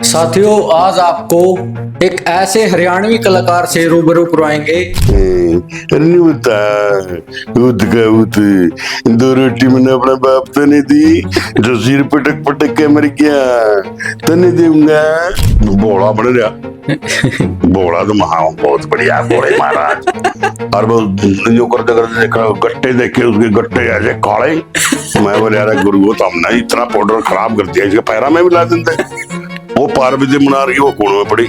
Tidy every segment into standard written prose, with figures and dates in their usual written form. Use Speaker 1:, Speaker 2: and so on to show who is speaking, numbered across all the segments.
Speaker 1: साथियों, आज आपको एक ऐसे हरियाणवी कलाकार से रूबरू करवाएंगे।
Speaker 2: नहीं होता उत का उत। दो रोटी मैंने अपने बाप तो नहीं दी जो सिर पटक पटक के मर गया, तो नहीं दूंगा। बोला बन गया। बोला तो महा बहुत बढ़िया बोले महाराज। और वो जो करते करते देखा गट्टे देखे, उसके गट्टे ऐसे काले। मैं बोले यार गुरु तो हमने इतना पाउडर खराब कर दिया, इसके पैरा में मिला देते। वो पार्वती मना रही, वो कोण में पड़ी।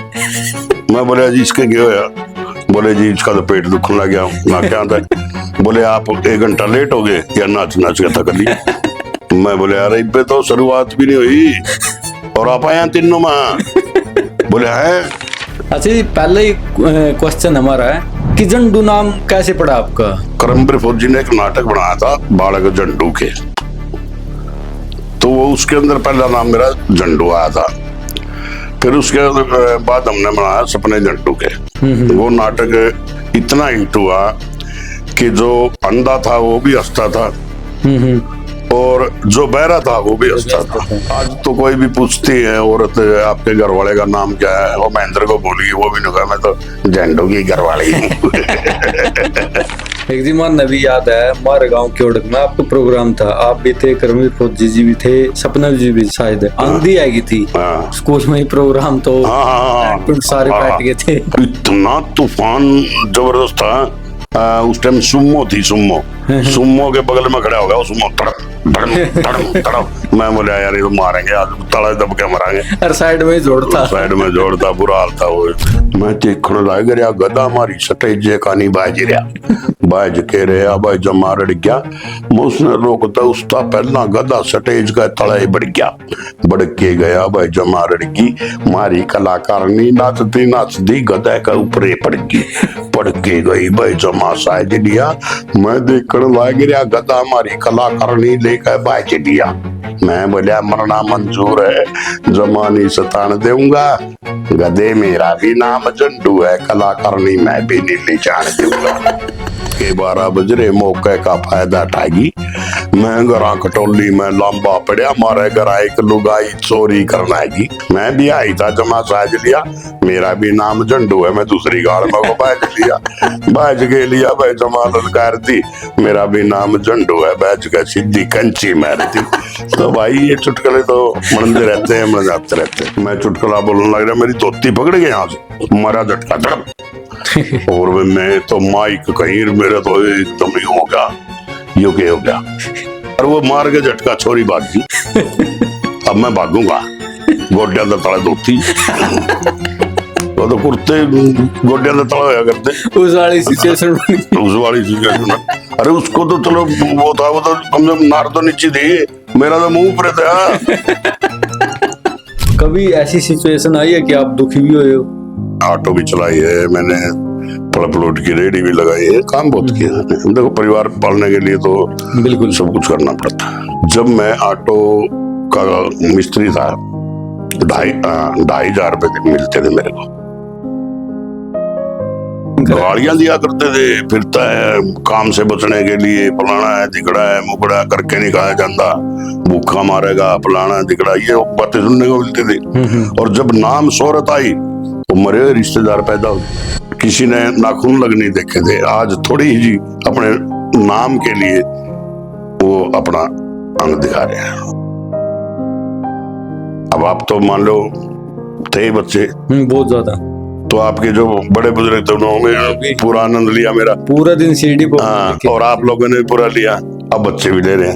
Speaker 2: मैं बोले जी इसके क्या होया? बोले जी इसका तो पेट दुखने लग गया। ना क्या आता है? बोले आप 1 घंटा लेट हो गए या नाच नाच के थक ली। मैं बोले यार इस पे तो शुरुआत भी नहीं हुई और आप आया तीनों में। बोले है।
Speaker 1: अच्छा जी, पहले ही क्वेश्चन हमारा है कि झंडू नाम कैसे पड़ा आपका?
Speaker 2: करमवीर फौजी ने एक नाटक बनाया था बालक झंडू के, तो वो उसके अंदर पहला नाम मेरा झंडू आया था। फिर उसके बाद हमने बनाया सपने झंडू के। वो नाटक इतना हिट हुआ कि जो अंधा था वो भी हंसता था और जो बहरा था वो भी हंसता था। आज तो कोई भी पूछती है औरत आपके घर वाले का नाम क्या है, वो महेंद्र को बोली, वो भी नहीं कहा मैं तो झंडू की घर वाली हूँ।
Speaker 1: एक जी मान नबी याद है, हमारे गांव के ओडक में आपका प्रोग्राम था, आप भी थे, करमवीर फौजी जी भी थे, सपना जी भी शायद आंधी आएगी थी। स्कूल में ही प्रोग्राम, तो सारे बैठ गए थे।
Speaker 2: इतना तूफान जबरदस्त था। उस टाइम सुमो थी, सुमो के बगल में खड़ा हो गया वो सुमो, तड़म तड़म तड़म तड़म। मैं बोला यार ये तो मारेंगे आज, तड़ा दब के मारेंगे।
Speaker 1: हर साइड में जोड़ता
Speaker 2: बुरा हाल था वो। मैं देखने लग गया गदा मारी सटेजे कानी बाज रहा, बाज के रहा भाई जमा रड़ गया। उसने रोकता उसका पहला गदा सटेज का तले बढ़ गया, बढ़ के गया भाई जमा रड़गी। मारी कलाकारनी नाचती नाचती गदा का ऊपरे पड़ के गई भाई जमा साइज लिया। मैं देखने लग गया गदा मारी कलाकारनी लेकर बाज दिया। मैं बोलिया मरना मंजूर है, जमानी सतान दूंगा। गधे मेरा भी नाम झंडू है, कलाकारनी मैं भी नीली जान दूंगा। के 12 बज रहे, मौके का फायदा उठाएगी। मैं घरा कटोली में लंबा पड़िया, मारे घर एक लुगाई चोरी करनाएगी। मैं भी आई था जमा साज लिया, मेरा भी नाम झंडू है, मैं दूसरी गाड़ में को बाज के लिया भाई जमा ललकार दी, मेरा भी नाम झंडू है, बैज के सीधी कंची मारती। तो भाई ये चुटकुले तो मनते रहते हैं, मजाते रहते हैं। मैं चुटकुला बोलने लग रहा, मेरी धोती पकड़ गई यहाँ से, मारा झटका धड़म। और मैं तो माइक कहीं मेरे तो एकदम ही हो गया, यो के हो गया। और वो मार के झटका छोरी भागी। अब मैं भागूंगा, गोड्या का तला धोती, वो तो कुर्ते गोड्या का तला होया करते।
Speaker 1: उस वाली सिचुएशन
Speaker 2: अरे उसको तो चलो वो था, वो तो कम से कम नार तो नीचे थी, मेरा तो मुंह ऊपर था।
Speaker 1: कभी ऐसी सिचुएशन आई है कि आप दुखी भी हुए हो?
Speaker 2: ऑटो भी चलाई है मैंने, प्लॉट की रेडी भी लगाई है, काम बहुत किया है। देखो परिवार पालने के लिए तो
Speaker 1: बिल्कुल
Speaker 2: सब कुछ करना पड़ता है। जब मैं ऑटो का मिस्त्री था, 2,500 रुपए मिलते थे मेरे को। गाड़ियां दिया करते थे, फिरता है काम से बचने के लिए, फलाना है दिखड़ा है मुकड़ा करके नहीं खाया जाता, भूखा मारेगा फलाना दिखड़ा, ये बातें सुनने को मिलती थी। और जब नाम शोहरत आई तो मरे रिश्तेदार पैदा हो, किसी ने नाखून लगने देखे थे, आज थोड़ी ही अपने नाम के लिए वो अपना अंग दिखा रहे हैं। अब आप तो मान लो थे बच्चे
Speaker 1: बहुत ज्यादा,
Speaker 2: तो आपके जो बड़े बुजुर्ग थे उन्होंने पूरा आनंद लिया, मेरा
Speaker 1: पूरा दिन सीढ़ी पर।
Speaker 2: और आप लोगों ने पूरा लिया, अब बच्चे भी ले रहे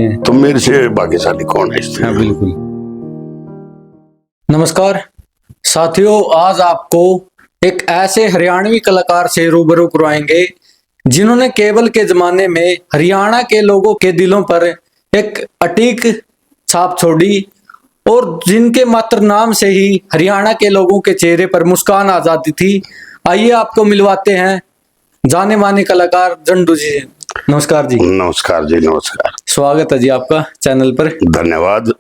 Speaker 2: हैं, तो मेरे से भाग्यशाली कौन है इससे?
Speaker 1: बिल्कुल। नमस्कार साथियों, आज आपको एक ऐसे हरियाणवी कलाकार से रूबरू करवाएंगे जिन्होंने केबल के जमाने में हरियाणा के लोगों के दिलों पर एक अटूट छाप छोड़ी और जिनके मात्र नाम से ही हरियाणा के लोगों के चेहरे पर मुस्कान आ जाती थी। आइए आपको मिलवाते हैं जाने माने कलाकार झंडू जी। नमस्कार जी।
Speaker 2: नमस्कार जी, नमस्कार।
Speaker 1: स्वागत है जी आपका चैनल पर।
Speaker 2: धन्यवाद।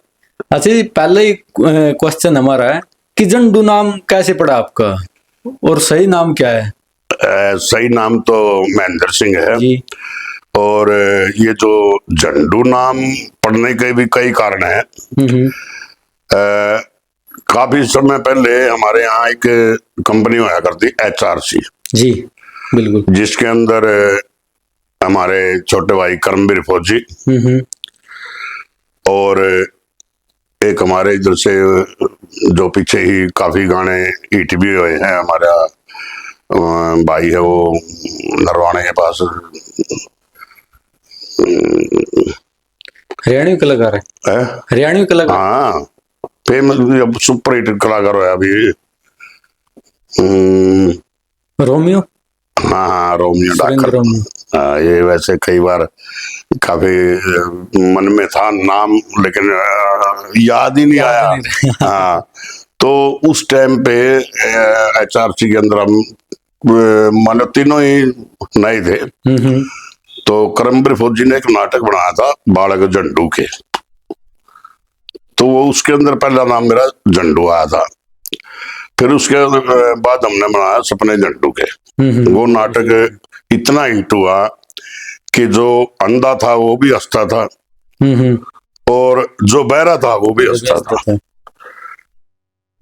Speaker 1: अच्छा जी, पहले ही क्वेश्चन हमारा है कि झंडू नाम कैसे पड़ा आपका और सही नाम क्या है?
Speaker 2: सही नाम तो महेंद्र सिंह है
Speaker 1: जी।
Speaker 2: और ये जो झंडू नाम पढ़ने के भी कई कारण हैं। काफी समय पहले हमारे यहाँ एक कंपनी हुआ करती HRC,
Speaker 1: जी बिल्कुल।
Speaker 2: जिसके अंदर हमारे छोटे भाई कर्मवीर फौजी
Speaker 1: हम्म।
Speaker 2: और एक हमारे इधर से जो पीछे ही काफी गाने हिट भी हुए हैं, हमारा भाई है वो नरवाने के पास,
Speaker 1: हरियाणवी कलाकार है,
Speaker 2: है।
Speaker 1: हरियाणवी कलाकार।
Speaker 2: हाँ, फेमस सुपर हिट कलाकार है अभी।
Speaker 1: रोमियो,
Speaker 2: हाँ हाँ, रोमियो
Speaker 1: सुरेंद्र
Speaker 2: डाकर।
Speaker 1: रोमियो।
Speaker 2: ये वैसे कई बार काफी मन में था नाम, लेकिन याद ही नहीं
Speaker 1: याद
Speaker 2: आया।
Speaker 1: नहीं रहा।
Speaker 2: हाँ, तो उस टाइम पे HRC के अंदर हम मानो तीनों ही नए थे।
Speaker 1: हम्म।
Speaker 2: तो करमवीर फौजी ने एक नाटक बनाया था बालक झंडू के, तो वो उसके अंदर पहला नाम मेरा झंडू आया था। फिर उसके बाद हमने बनाया सपने झंडू के। वो नाटक इतना हिट हुआ कि जो अंधा था वो भी हंसता था और जो बहरा था वो भी हंसता था।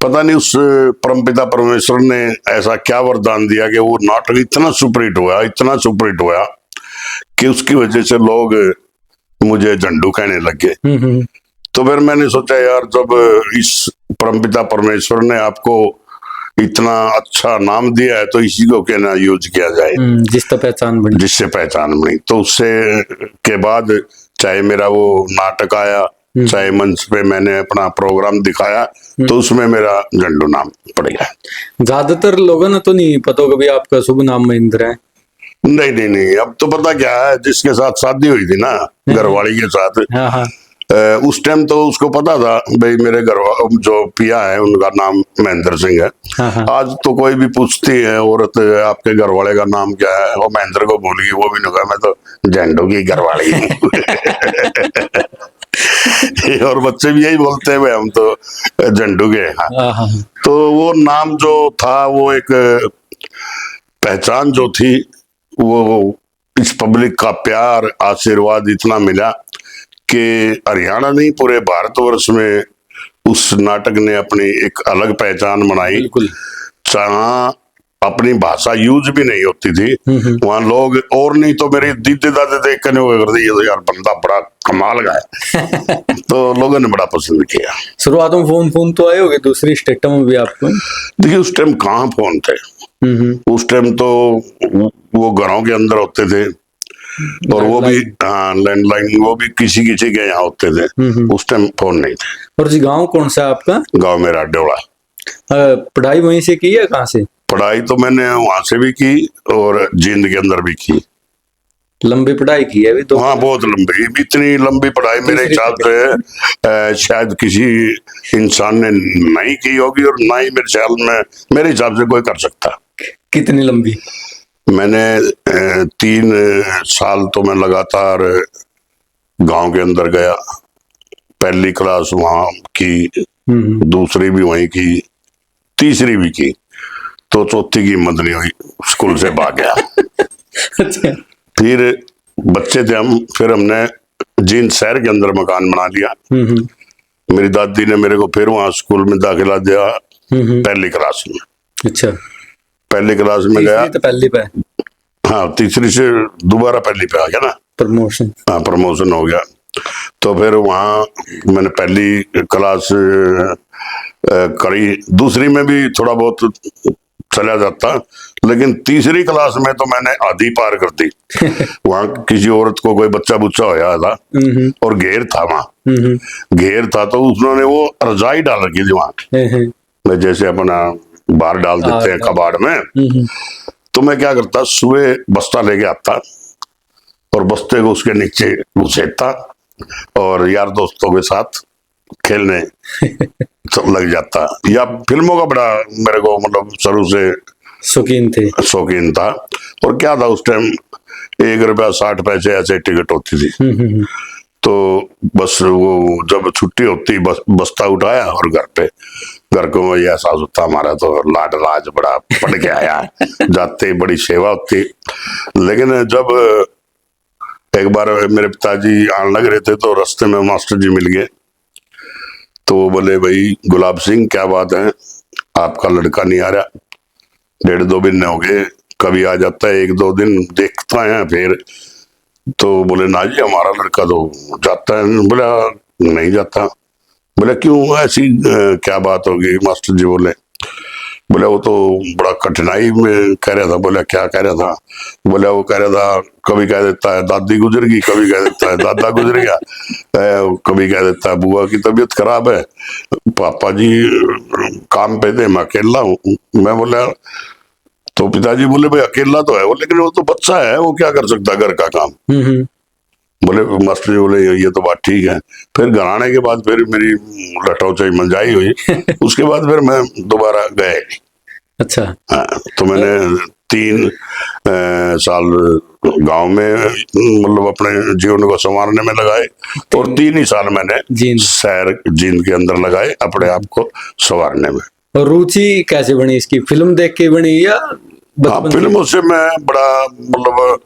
Speaker 2: पता नहीं उस परमपिता परमेश्वर ने ऐसा क्या वरदान दिया कि वो नाटक इतना सुपरहिट हुआ, इतना सुपरहिट हुआ कि उसकी वजह से लोग मुझे झंडू कहने लगे। तो फिर मैंने सोचा यार, जब इस परमपिता परमेश्वर ने आपको इतना अच्छा नाम दिया है तो इसी को क्यों ना यूज किया जाए,
Speaker 1: जिससे पहचान बनी।
Speaker 2: जिससे पहचान बनी। तो उससे के बाद चाहे मेरा वो नाटक आया, चाहे मंच पे मैंने अपना प्रोग्राम दिखाया, तो उसमें मेरा झंडू नाम पड़ गया।
Speaker 1: ज्यादातर लोगों ने तो नहीं पता होगा भी आपका शुभ नाम महेंद्र है।
Speaker 2: नहीं नहीं नहीं, अब तो पता क्या है, जिसके साथ शादी हुई थी ना, घरवाली के साथ,
Speaker 1: हाँ हाँ।
Speaker 2: उस टाइम तो उसको पता था भाई मेरे घर जो पिया है उनका नाम महेंद्र सिंह है।
Speaker 1: हाँ हाँ।
Speaker 2: आज तो कोई भी पूछती है औरत आपके घर वाले का नाम क्या है, वो महेंद्र को भूल गई, वो भी नहीं कहा मैं तो झंडू की घरवाली हूँ। और बच्चे भी यही बोलते हैं भाई हम तो झंडू के हैं।
Speaker 1: हाँ हाँ।
Speaker 2: तो वो नाम जो था, वो एक पहचान जो थी, वो इस पब्लिक का प्यार आशीर्वाद इतना मिला कि हरियाणा नहीं पूरे भारतवर्ष में उस नाटक ने अपनी एक अलग पहचान बनाई।
Speaker 1: बिल्कुल।
Speaker 2: जहाँ अपनी भाषा यूज भी नहीं होती थी, वहां लोग और नहीं तो मेरे दीदी दादे देख कर कर दी यार बंदा बड़ा कमाल का है। तो लोगों ने बड़ा पसंद किया।
Speaker 1: शुरुआत में फोन फोन तो आए होंगे दूसरी स्टेटों में भी आपको?
Speaker 2: देखिए उस टाइम कहाँ फोन थे, उस टाइम तो वो घरों के अंदर होते थे, और वो भी लैंडलाइन, वो भी किसी किसी के यहाँ होते थे। उस टाइम फोन नहीं थे।
Speaker 1: और जी गांव कौन सा है आपका?
Speaker 2: गांव मेरा डोला।
Speaker 1: पढ़ाई वहीं से की है? कहाँ से?
Speaker 2: पढ़ाई तो मैंने वहां से भी की और जींद के अंदर भी की।
Speaker 1: लंबी पढ़ाई की है अभी तो?
Speaker 2: हाँ बहुत लंबी, इतनी लंबी पढ़ाई मेरे हिसाब से शायद किसी इंसान ने नहीं की होगी, और ना ही मेरे हिसाब से कोई कर सकता।
Speaker 1: कितनी लंबी?
Speaker 2: मैंने 3 साल तो मैं लगातार गांव के अंदर गया। पहली क्लास वहां की, दूसरी भी वहीं की, तीसरी भी की, तो चौथी की हिम्मत नहीं हुई, स्कूल से भाग गया।
Speaker 1: अच्छा।
Speaker 2: फिर बच्चे थे हम, फिर हमने जींद शहर के अंदर मकान बना लिया। मेरी दादी ने मेरे को फिर वहां स्कूल में दाखिला दिया पहली क्लास में।
Speaker 1: अच्छा।
Speaker 2: पहली क्लास में गया
Speaker 1: तो पहली पे?
Speaker 2: हाँ, तीसरी से दोबारा पहली पे आ गया ना,
Speaker 1: प्रमोशन।
Speaker 2: हाँ प्रमोशन हो गया। तो फिर वहाँ मैंने पहली क्लास करी, दूसरी में भी थोड़ा बहुत चला जाता, लेकिन तीसरी क्लास में तो मैंने आधी पार कर दी। वहाँ किसी औरत को कोई बच्चा बुच्चा होया था और घेर था, वहाँ घेर था, तो उन्होंने वो रजाई डाल रखी थी वहाँ, जैसे अपना बाहर डाल देते हैं कबाड़ में। तो मैं क्या करता, सुबह बस्ता लेके आता और बस्ते को उसके नीचे घुसेड़ता और यार दोस्तों के साथ खेलने लग जाता। या फिल्मों का बड़ा मेरे को मतलब शुरू से शौकीन था। और क्या था उस टाइम, 1 रुपया 60 पैसे ऐसे टिकट होती थी। तो बस वो जब छुट्टी होती, बस्ता उठाया और घर को ये एहसास होता हमारा तो लाड राज बड़ा पढ़ के आया है। जाते बड़ी सेवा होती। लेकिन जब एक बार मेरे पिताजी आने लग रहे थे तो रास्ते में मास्टर जी मिल गए, तो वो बोले भाई गुलाब सिंह क्या बात है, आपका लड़का नहीं आ रहा, 1.5-2 महीने हो गए, कभी आ जाता है 1-2 दिन देखता है फिर। तो बोले ना जी हमारा लड़का तो जाता है। बोला नहीं जाता। बोले क्यों, ऐसी क्या बात होगी? मास्टर जी बोले वो तो बड़ा कठिनाई में कह रहा था। बोला क्या कह रहा था? बोला वो कह रहा था कभी कह देता है दादी गुजर गई, कभी कह देता है दादा गुजर गया, कभी कह देता है बुआ की तबीयत खराब है, पापा जी काम पे थे, मैं अकेला हूँ। मैं बोला तो पिताजी बोले भाई अकेला तो है वो, लेकिन वो तो बच्चा है, वो क्या कर सकता है घर का काम। बोले मास्टर जी बोले ये तो बात ठीक है। फिर घर आने के बाद फिर मेरी लटौचाई मंजाई हुई। उसके बाद फिर मैं दोबारा गए।
Speaker 1: अच्छा।
Speaker 2: हाँ, तो मैंने 3 साल गांव में मतलब अपने जीवन को संवारने में लगाए, और 3 ही साल मैंने
Speaker 1: जींद।
Speaker 2: शहर जींद के अंदर लगाए अपने आप को संवारने में।
Speaker 1: और रुचि कैसे बनी इसकी? फिल्म देख के बनी या
Speaker 2: हाँ,
Speaker 1: बचपन से?
Speaker 2: फिल्मों से मैं बड़ा मतलब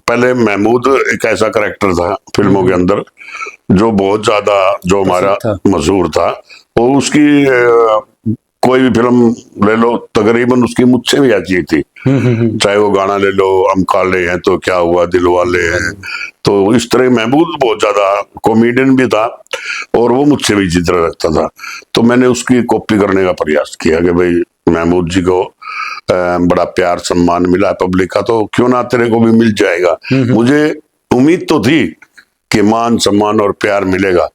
Speaker 2: पहले महमूद एक ऐसा करेक्टर था फिल्मों के अंदर जो बहुत ज्यादा जो हमारा
Speaker 1: था।
Speaker 2: मशहूर था। वो उसकी कोई भी फिल्म ले लो तकरीबन उसकी मुझसे भी अच्छी थी। चाहे वो गाना ले लो हम काले हैं तो क्या हुआ दिल वाले हैं, तो इस तरह महमूद बहुत ज्यादा कॉमेडियन भी था और वो मुझसे भी चित्र रखता था। तो मैंने उसकी कॉपी करने का प्रयास किया कि भाई महमूद जी को बड़ा प्यार सम्मान मिला पब्लिक का, तो क्यों ना तेरे को भी मिल जाएगा। मुझे उम्मीद तो थी कि मान सम्मान और प्यार मिलेगा,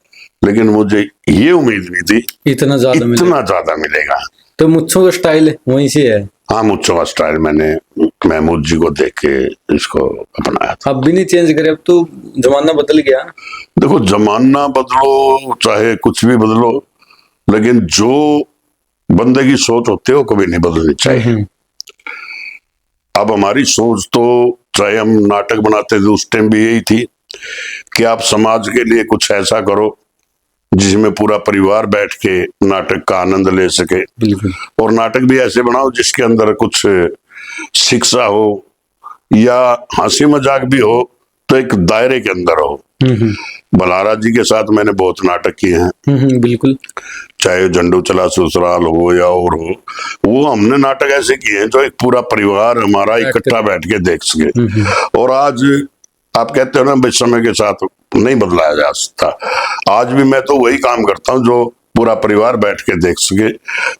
Speaker 2: लेकिन मुझे ये उम्मीद नहीं थी
Speaker 1: इतना ज्यादा
Speaker 2: मिलेगा।
Speaker 1: तो मुच्छों का स्टाइल वहीं से है।
Speaker 2: हाँ, मुच्छों का स्टाइल मैंने महमूद जी को देख के इसको अपनाया था।
Speaker 1: अब भी नहीं चेंज करे, अब तो जमाना बदल गया।
Speaker 2: देखो जमाना बदलो चाहे कुछ भी बदलो, लेकिन जो बंदे की सोच होती है वो कभी नहीं बदलनी चाहिए। अब हमारी सोच तो चाहे हम नाटक बनाते थे उस टाइम भी यही थी कि आप समाज के लिए कुछ ऐसा करो जिसमें पूरा परिवार बैठ के नाटक का आनंद ले सके।
Speaker 1: बिल्कुल।
Speaker 2: और नाटक भी ऐसे बनाओ जिसके अंदर कुछ शिक्षा हो या हंसी मजाक भी हो, तो एक दायरे के अंदर हो। बलारा जी के साथ मैंने बहुत नाटक किए हैं।
Speaker 1: बिल्कुल।
Speaker 2: चाहे झंडू चला ससुराल हो या और हो, वो हमने नाटक ऐसे किए हैं जो एक पूरा परिवार हमारा इकट्ठा बैठ के देख सके। और आज आप कहते हो ना भाई समय के साथ नहीं बदलाया जा सकता, आज भी मैं तो वही काम करता हूँ जो पूरा परिवार बैठ के देख सके।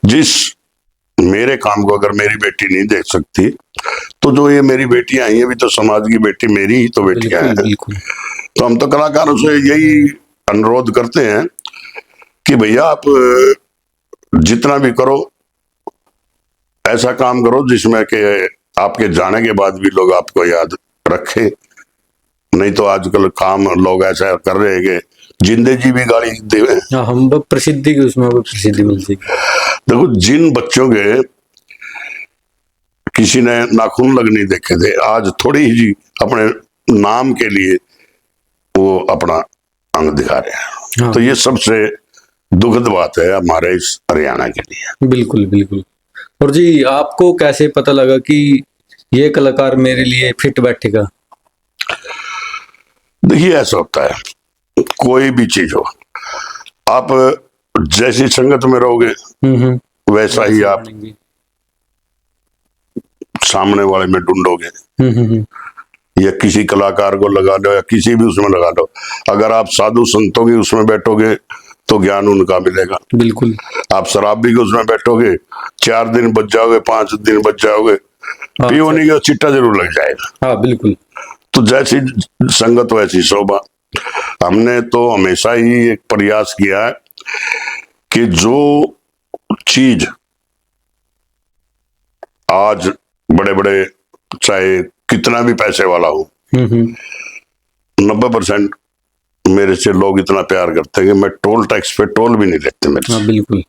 Speaker 2: जिस मेरे काम को अगर मेरी बेटी नहीं देख सकती, तो जो ये मेरी बेटियां हैं ये भी तो समाज की बेटी, मेरी ही तो बेटियां हैं। तो हम तो कलाकारों से यही अनुरोध करते हैं कि भैया आप जितना भी करो ऐसा काम करो जिसमें कि आपके जाने के बाद भी लोग आपको याद रखें। नहीं तो आजकल काम लोग ऐसा कर रहे हैं कि जिंदे जी भी गाली दे।
Speaker 1: हम प्रसिद्धि की उसमें प्रसिद्धि मिलती।
Speaker 2: देखो जिन बच्चों के किसी ने नाखून लग नहीं देखे थे, आज थोड़ी ही जी अपने नाम के लिए वो अपना अंग दिखा रहे हैं।
Speaker 1: हाँ।
Speaker 2: तो ये सबसे दुखद बात है हमारे इस हरियाणा के लिए।
Speaker 1: बिल्कुल बिल्कुल। और जी आपको कैसे पता लगा कि ये कलाकार मेरे लिए फिट बैठेगा?
Speaker 2: देखिए ऐसा होता है कोई भी चीज हो, आप जैसी संगत में रहोगे वैसा ही आप सामने वाले में ढूंढोगे। या किसी कलाकार को लगा लो या किसी भी उसमें लगा लो, अगर आप साधु संतों की उसमें बैठोगे तो ज्ञान उनका मिलेगा।
Speaker 1: बिल्कुल।
Speaker 2: आप शराबी के उसमें बैठोगे 4 दिन बच जाओगे, 5 दिन बच जाओगे, पीओनी का चिट्टा जरूर लग जाएगा।
Speaker 1: हाँ बिल्कुल।
Speaker 2: तो जैसी संगत वैसी शोभा। हमने तो हमेशा ही एक प्रयास किया है कि जो चीज आज बड़े बड़े चाहे कितना भी पैसे वाला हो, 90% मेरे से लोग इतना प्यार करते हैं कि मैं टोल टैक्स पे टोल भी नहीं लेते मेरे से।
Speaker 1: बिल्कुल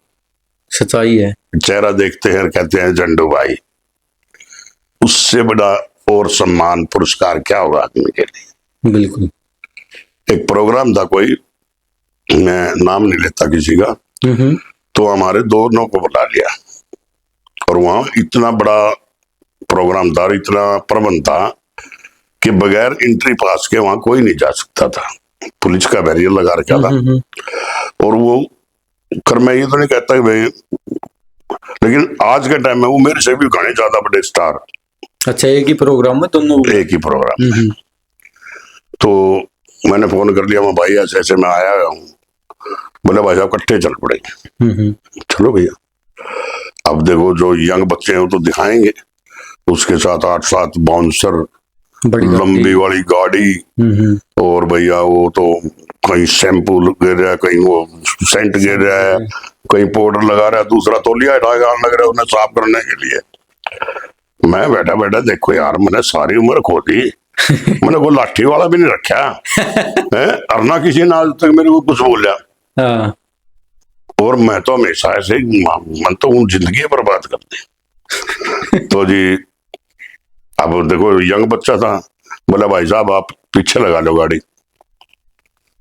Speaker 1: सच्चाई है।
Speaker 2: चेहरा देखते हैं और कहते हैं झंडू भाई। उससे बड़ा और सम्मान पुरस्कार क्या होगा आदमी के लिए।
Speaker 1: बिल्कुल।
Speaker 2: एक प्रोग्राम था कोई, मैं नाम नहीं लेता किसी का, तो हमारे दोनों को बुला लिया और वहां इतना बड़ा प्रोग्राम था, इतना प्रबंध था कि बगैर एंट्री पास के वहां कोई नहीं जा सकता था। पुलिस का बैरियर लगा रखा था। और वो कर, मैं ये तो नहीं कहता कि भाई, लेकिन आज के टाइम में वो मेरे से भी घने ज्यादा बड़े स्टार।
Speaker 1: अच्छा, एक ही प्रोग्राम में दोनों?
Speaker 2: एक ही प्रोग्राम में। तो मैंने फोन कर लिया, मैं भाई ऐसे ऐसे मैं आया हूँ। बोले भाई साहब इकट्ठे चल पड़ेंगे। चलो भैया, अब देखो जो यंग बच्चे हैं वो तो दिखाएंगे, उसके साथ 8-7 बाउंसर, लंबी वाली गाड़ी, और भैया वो तो कहीं शैम्पू गिर रहा है, कहीं वो सेंट गिर रहा है, कहीं पाउडर लगा रहा है, दूसरा तौलिया हटाएगा लग रहा है उन्हें साफ करने के लिए। मैं बैठा बैठा देखो यार, मैंने सारी उम्र खो दी, मैंने को लाठी वाला भी नहीं रखा है, और ना किसी ने आज तक मेरे को कुछ बोला। और मैं तो हमेशा ऐसे मन तो जिंदगी बर्बाद कर दी। तो जी अब देखो यंग बच्चा था, बोला भाई साहब आप पीछे लगा लो गाड़ी।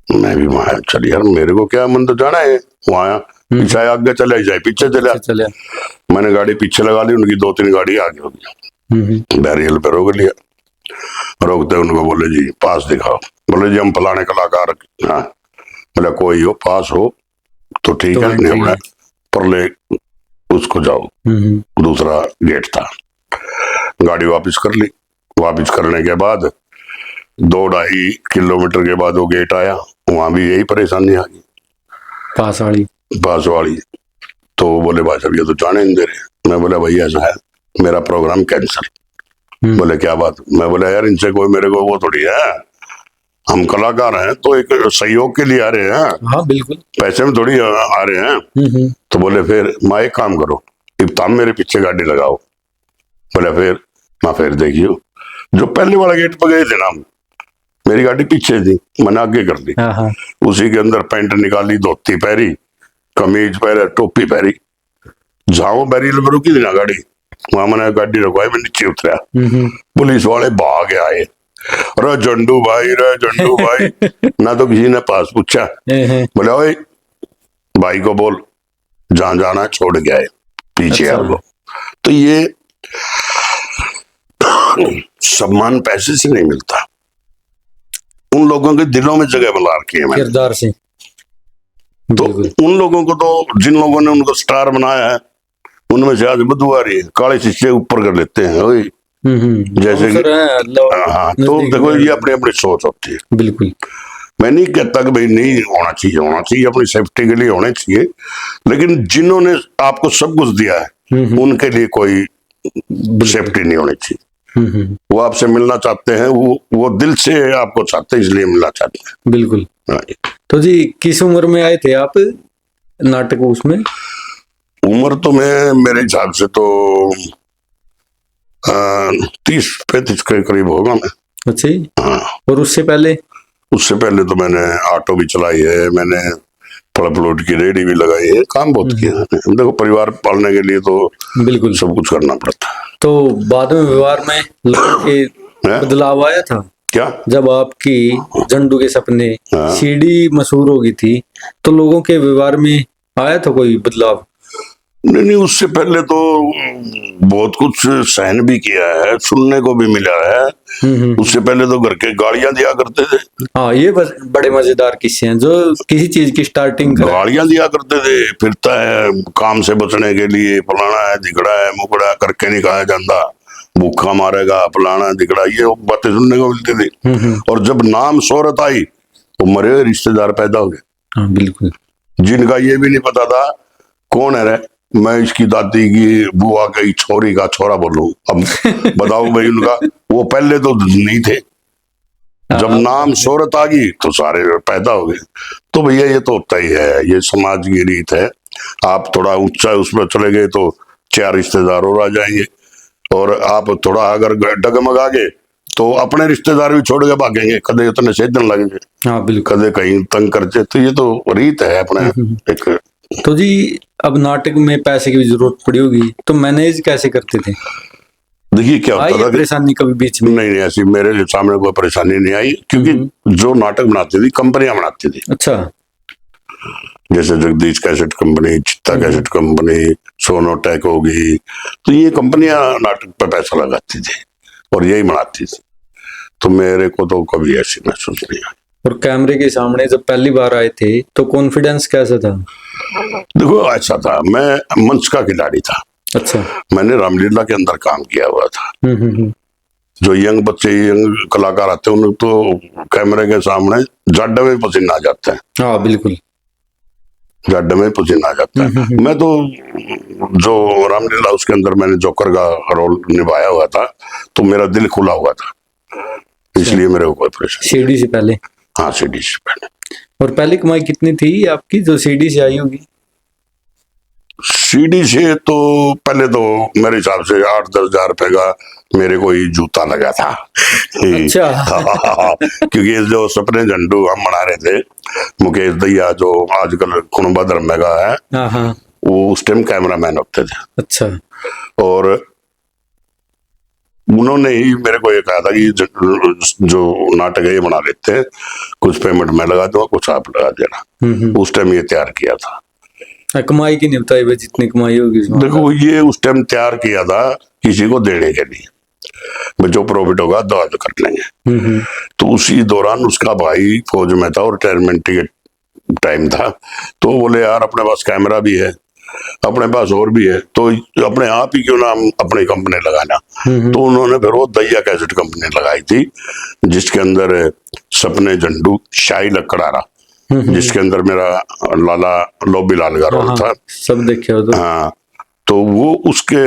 Speaker 2: मैं भी वहां चल यार, मेरे को क्या, मन तो जाना है वहां, पीछे आगे चले जाए पीछे चले। मैंने गाड़ी पीछे लगा ली, उनकी 2-3 गाड़ी आगे हो गई। बैरियर पे रोक लिया, रोकते उनको बोले जी पास दिखाओ। बोले जी हम फलाने कलाकार। हाँ, बोला कोई हो पास हो तो ठीक है, नहीं होना परले उसको जाओ। दूसरा गेट था, गाड़ी वापस कर ली। वापस करने के बाद 2-2.5 किलोमीटर के बाद वो गेट आया, वहां भी यही परेशानी आ गई, पास वाली। तो बोले भाई साहब ये तो जाने नहीं दे रहे। मैं बोला भैया ऐसा है, मेरा प्रोग्राम कैंसिल। बोले क्या बात? मैं बोला यार इनसे कोई मेरे को वो थोड़ी है, हम कलाकार हैं तो एक सहयोग के लिए आ रहे हैं।
Speaker 1: हाँ बिल्कुल,
Speaker 2: पैसे में थोड़ी आ रहे हैं। तो बोले फिर मैं एक काम करो, इब्ताम मेरे पीछे गाड़ी लगाओ। बोले फिर देखियो, जो पहले वाला गेट पर गए थे ना, मेरी गाड़ी पीछे थी, मैंने आगे कर दी। उसी के अंदर पैंट निकाली, धोती पहरी, कमीज पहरे, टोपी पहरी, जाओ बैरियर पर रुकी थी ना गाड़ी, वहां मैंने गाड़ी रखवाई, मैं नीचे उतरा। पुलिस वाले भाग आए, रे जंडू भाई ना तो किसी ने पास पूछा। बोले ओए भाई को बोल जहां जाना छोड़ के आए, पीछे आ वो। तो ये सम्मान पैसे से नहीं मिलता, उन लोगों के दिलों में जगह बना रखी है
Speaker 1: किरदार से।
Speaker 2: तो उन लोगों को तो, जिन लोगों ने उनको स्टार बनाया है, उनमें से आज बदबू आ रही है, काले शीशे ऊपर कर लेते हैं ओए, जैसे कि हाँ। तो देखो ये अपनी अपनी सोच होती है।
Speaker 1: बिल्कुल,
Speaker 2: मैं नहीं कहता कि भाई नहीं होना चाहिए, अपनी सेफ्टी के लिए होने चाहिए, लेकिन जिन्होंने आपको सब कुछ दिया है उनके लिए कोई सेफ्टी नहीं होनी चाहिए। वो आपसे मिलना चाहते हैं, वो दिल से आपको चाहते हैं, इसलिए मिलना चाहते हैं।
Speaker 1: बिल्कुल। तो जी किस उम्र में आए थे आप नाटक उसमें?
Speaker 2: उम्र तो मैं मेरे हिसाब से तो 30-35 के करीब होगा मैं।
Speaker 1: अच्छा जी।
Speaker 2: हाँ।
Speaker 1: और उससे पहले?
Speaker 2: उससे पहले तो मैंने ऑटो भी चलाई है, मैंने फल फ्रूट की रेडी भी लगाई है, काम बहुत किया है। देखो परिवार पालने के लिए तो
Speaker 1: बिल्कुल
Speaker 2: सब कुछ करना पड़ता है।
Speaker 1: तो बाद में व्यवहार में लोगों के बदलाव आया था
Speaker 2: क्या?
Speaker 1: जब आपकी झंडू के सपने सीडी मशहूर हो गई थी, तो लोगों के व्यवहार में आया था कोई बदलाव?
Speaker 2: नहीं, उससे पहले तो बहुत कुछ सहन भी किया है, सुनने को भी मिला है। उससे पहले तो घर के गालियां दिया करते थे।
Speaker 1: हाँ, ये बड़े मजेदार किस्से हैं, जो किसी चीज की स्टार्टिंग
Speaker 2: गालियां दिया करते थे, फिरता है काम से बचने के लिए, फलाना है दिगड़ा है मुकड़ा करके नहीं खाया जाता, भूखा मारेगा, फलाना दिगड़ा, ये बातें सुनने को मिलती थी। और जब नाम शोहरत आई तो मरे हुए रिश्तेदार पैदा हो गए।
Speaker 1: बिल्कुल,
Speaker 2: जिनका ये भी नहीं पता था कौन है रे, मैं इसकी दादी की बुआ की छोरी का छोरा बोलूं, अब बताओ भाई उनका, वो पहले तो नहीं थे। जब नाम शोहरत आ गई तो सारे पैदा हो गए। तो भैया ये तो होता ही है, ये समाज की रीत है। आप थोड़ा ऊंचा उसमें चले गए तो 4 रिश्तेदार और आ जाएंगे, और आप थोड़ा अगर डगमगा गए तो अपने रिश्तेदार भी छोड़ के भागेंगे, कदे उतने सेधन लगेंगे,
Speaker 1: हाँ बिल्कुल,
Speaker 2: कदे कहीं तंग करते। तो ये तो रीत है अपने एक।
Speaker 1: तो जी अब नाटक में पैसे की भी जरूरत पड़ी होगी, तो मैनेज कैसे करते थे?
Speaker 2: देखिए क्या होता था,
Speaker 1: परेशानी कभी बीच में?
Speaker 2: नहीं ऐसी मेरे सामने कोई परेशानी नहीं आई, क्योंकि जो नाटक बनाती थी कंपनियां बनाती थी।
Speaker 1: अच्छा,
Speaker 2: जैसे जगदीश कैसेट कंपनी, चित्ता कैसेट कंपनी, सोनोटेक होगी, तो ये कंपनियां नाटक पे पैसा लगाती थी और यही बनाती थी। तो मेरे को तो कभी ऐसी महसूस नहीं आई।
Speaker 1: और कैमरे के सामने जब पहली बार आए थे तो कॉन्फिडेंस कैसा था?
Speaker 2: देखो ऐसा था, मैं मंच का खिलाड़ी था।
Speaker 1: अच्छा।
Speaker 2: मैंने रामलीला के अंदर काम किया हुआ था।
Speaker 1: हम्म।
Speaker 2: जो यंग बच्चे, यंग कलाकार आते हैं, उन्हें तो कैमरे के सामने जड्ड में पसीना आ जाता है,
Speaker 1: हाँ बिल्कुल।
Speaker 2: जड्ड में पसीना आ जाता है। मैं तो जो रामलीला उसके अंदर मैंने जोकर का रोल निभाया हुआ था, तो मेरा दिल खुला हुआ था, इसलिए मेरे को कोई परेशानी।
Speaker 1: सीडी से पहले?
Speaker 2: हाँ, सीडी से पहले।
Speaker 1: और पहली कमाई कितनी थी आपकी जो सीडी से आई होगी?
Speaker 2: सीडी से तो पहले तो मेरे हिसाब से 8-10 हजार रुपए का मेरे को ही जूता लगा था।
Speaker 1: अच्छा।
Speaker 2: क्योंकि ये जो सपने झंडू हम बना रहे थे, मुकेश दहिया जो आजकल कुनबा धर्म का है,
Speaker 1: हाँ हाँ।
Speaker 2: वो उस टाइम कैमरामैन होते थे।
Speaker 1: अच्छा।
Speaker 2: और उन्होंने ही मेरे को ये कहा था कि जो नाटक है ये बना लेते हैं, कुछ पेमेंट मैं लगा दूंगा, कुछ आप लगा देना। उस टाइम ये तैयार किया था।
Speaker 1: कमाई की नहीं बताई भाई, जितनी कमाई होगी उसमें?
Speaker 2: देखो, ये उस टाइम तैयार किया था किसी को देने के लिए, जो प्रॉफिट होगा दाद कर लेंगे। तो उसी दौरान उसका भाई फौज में था और रिटायरमेंट के टाइम था, तो बोले यार अपने पास कैमरा भी है, अपने पास और भी है, तो अपने आप ही क्यों ना हम अपनी कंपनी लगाना। तो उन्होंने फिर वो दहिया कैसेट कंपनी लगाई थी, जिसके अंदर सपने झंडू, शाही लकड़ारा, जिसके अंदर मेरा लाला लोबी लाल का रोल था।
Speaker 1: सब देखे हो तो?
Speaker 2: हाँ, तो वो उसके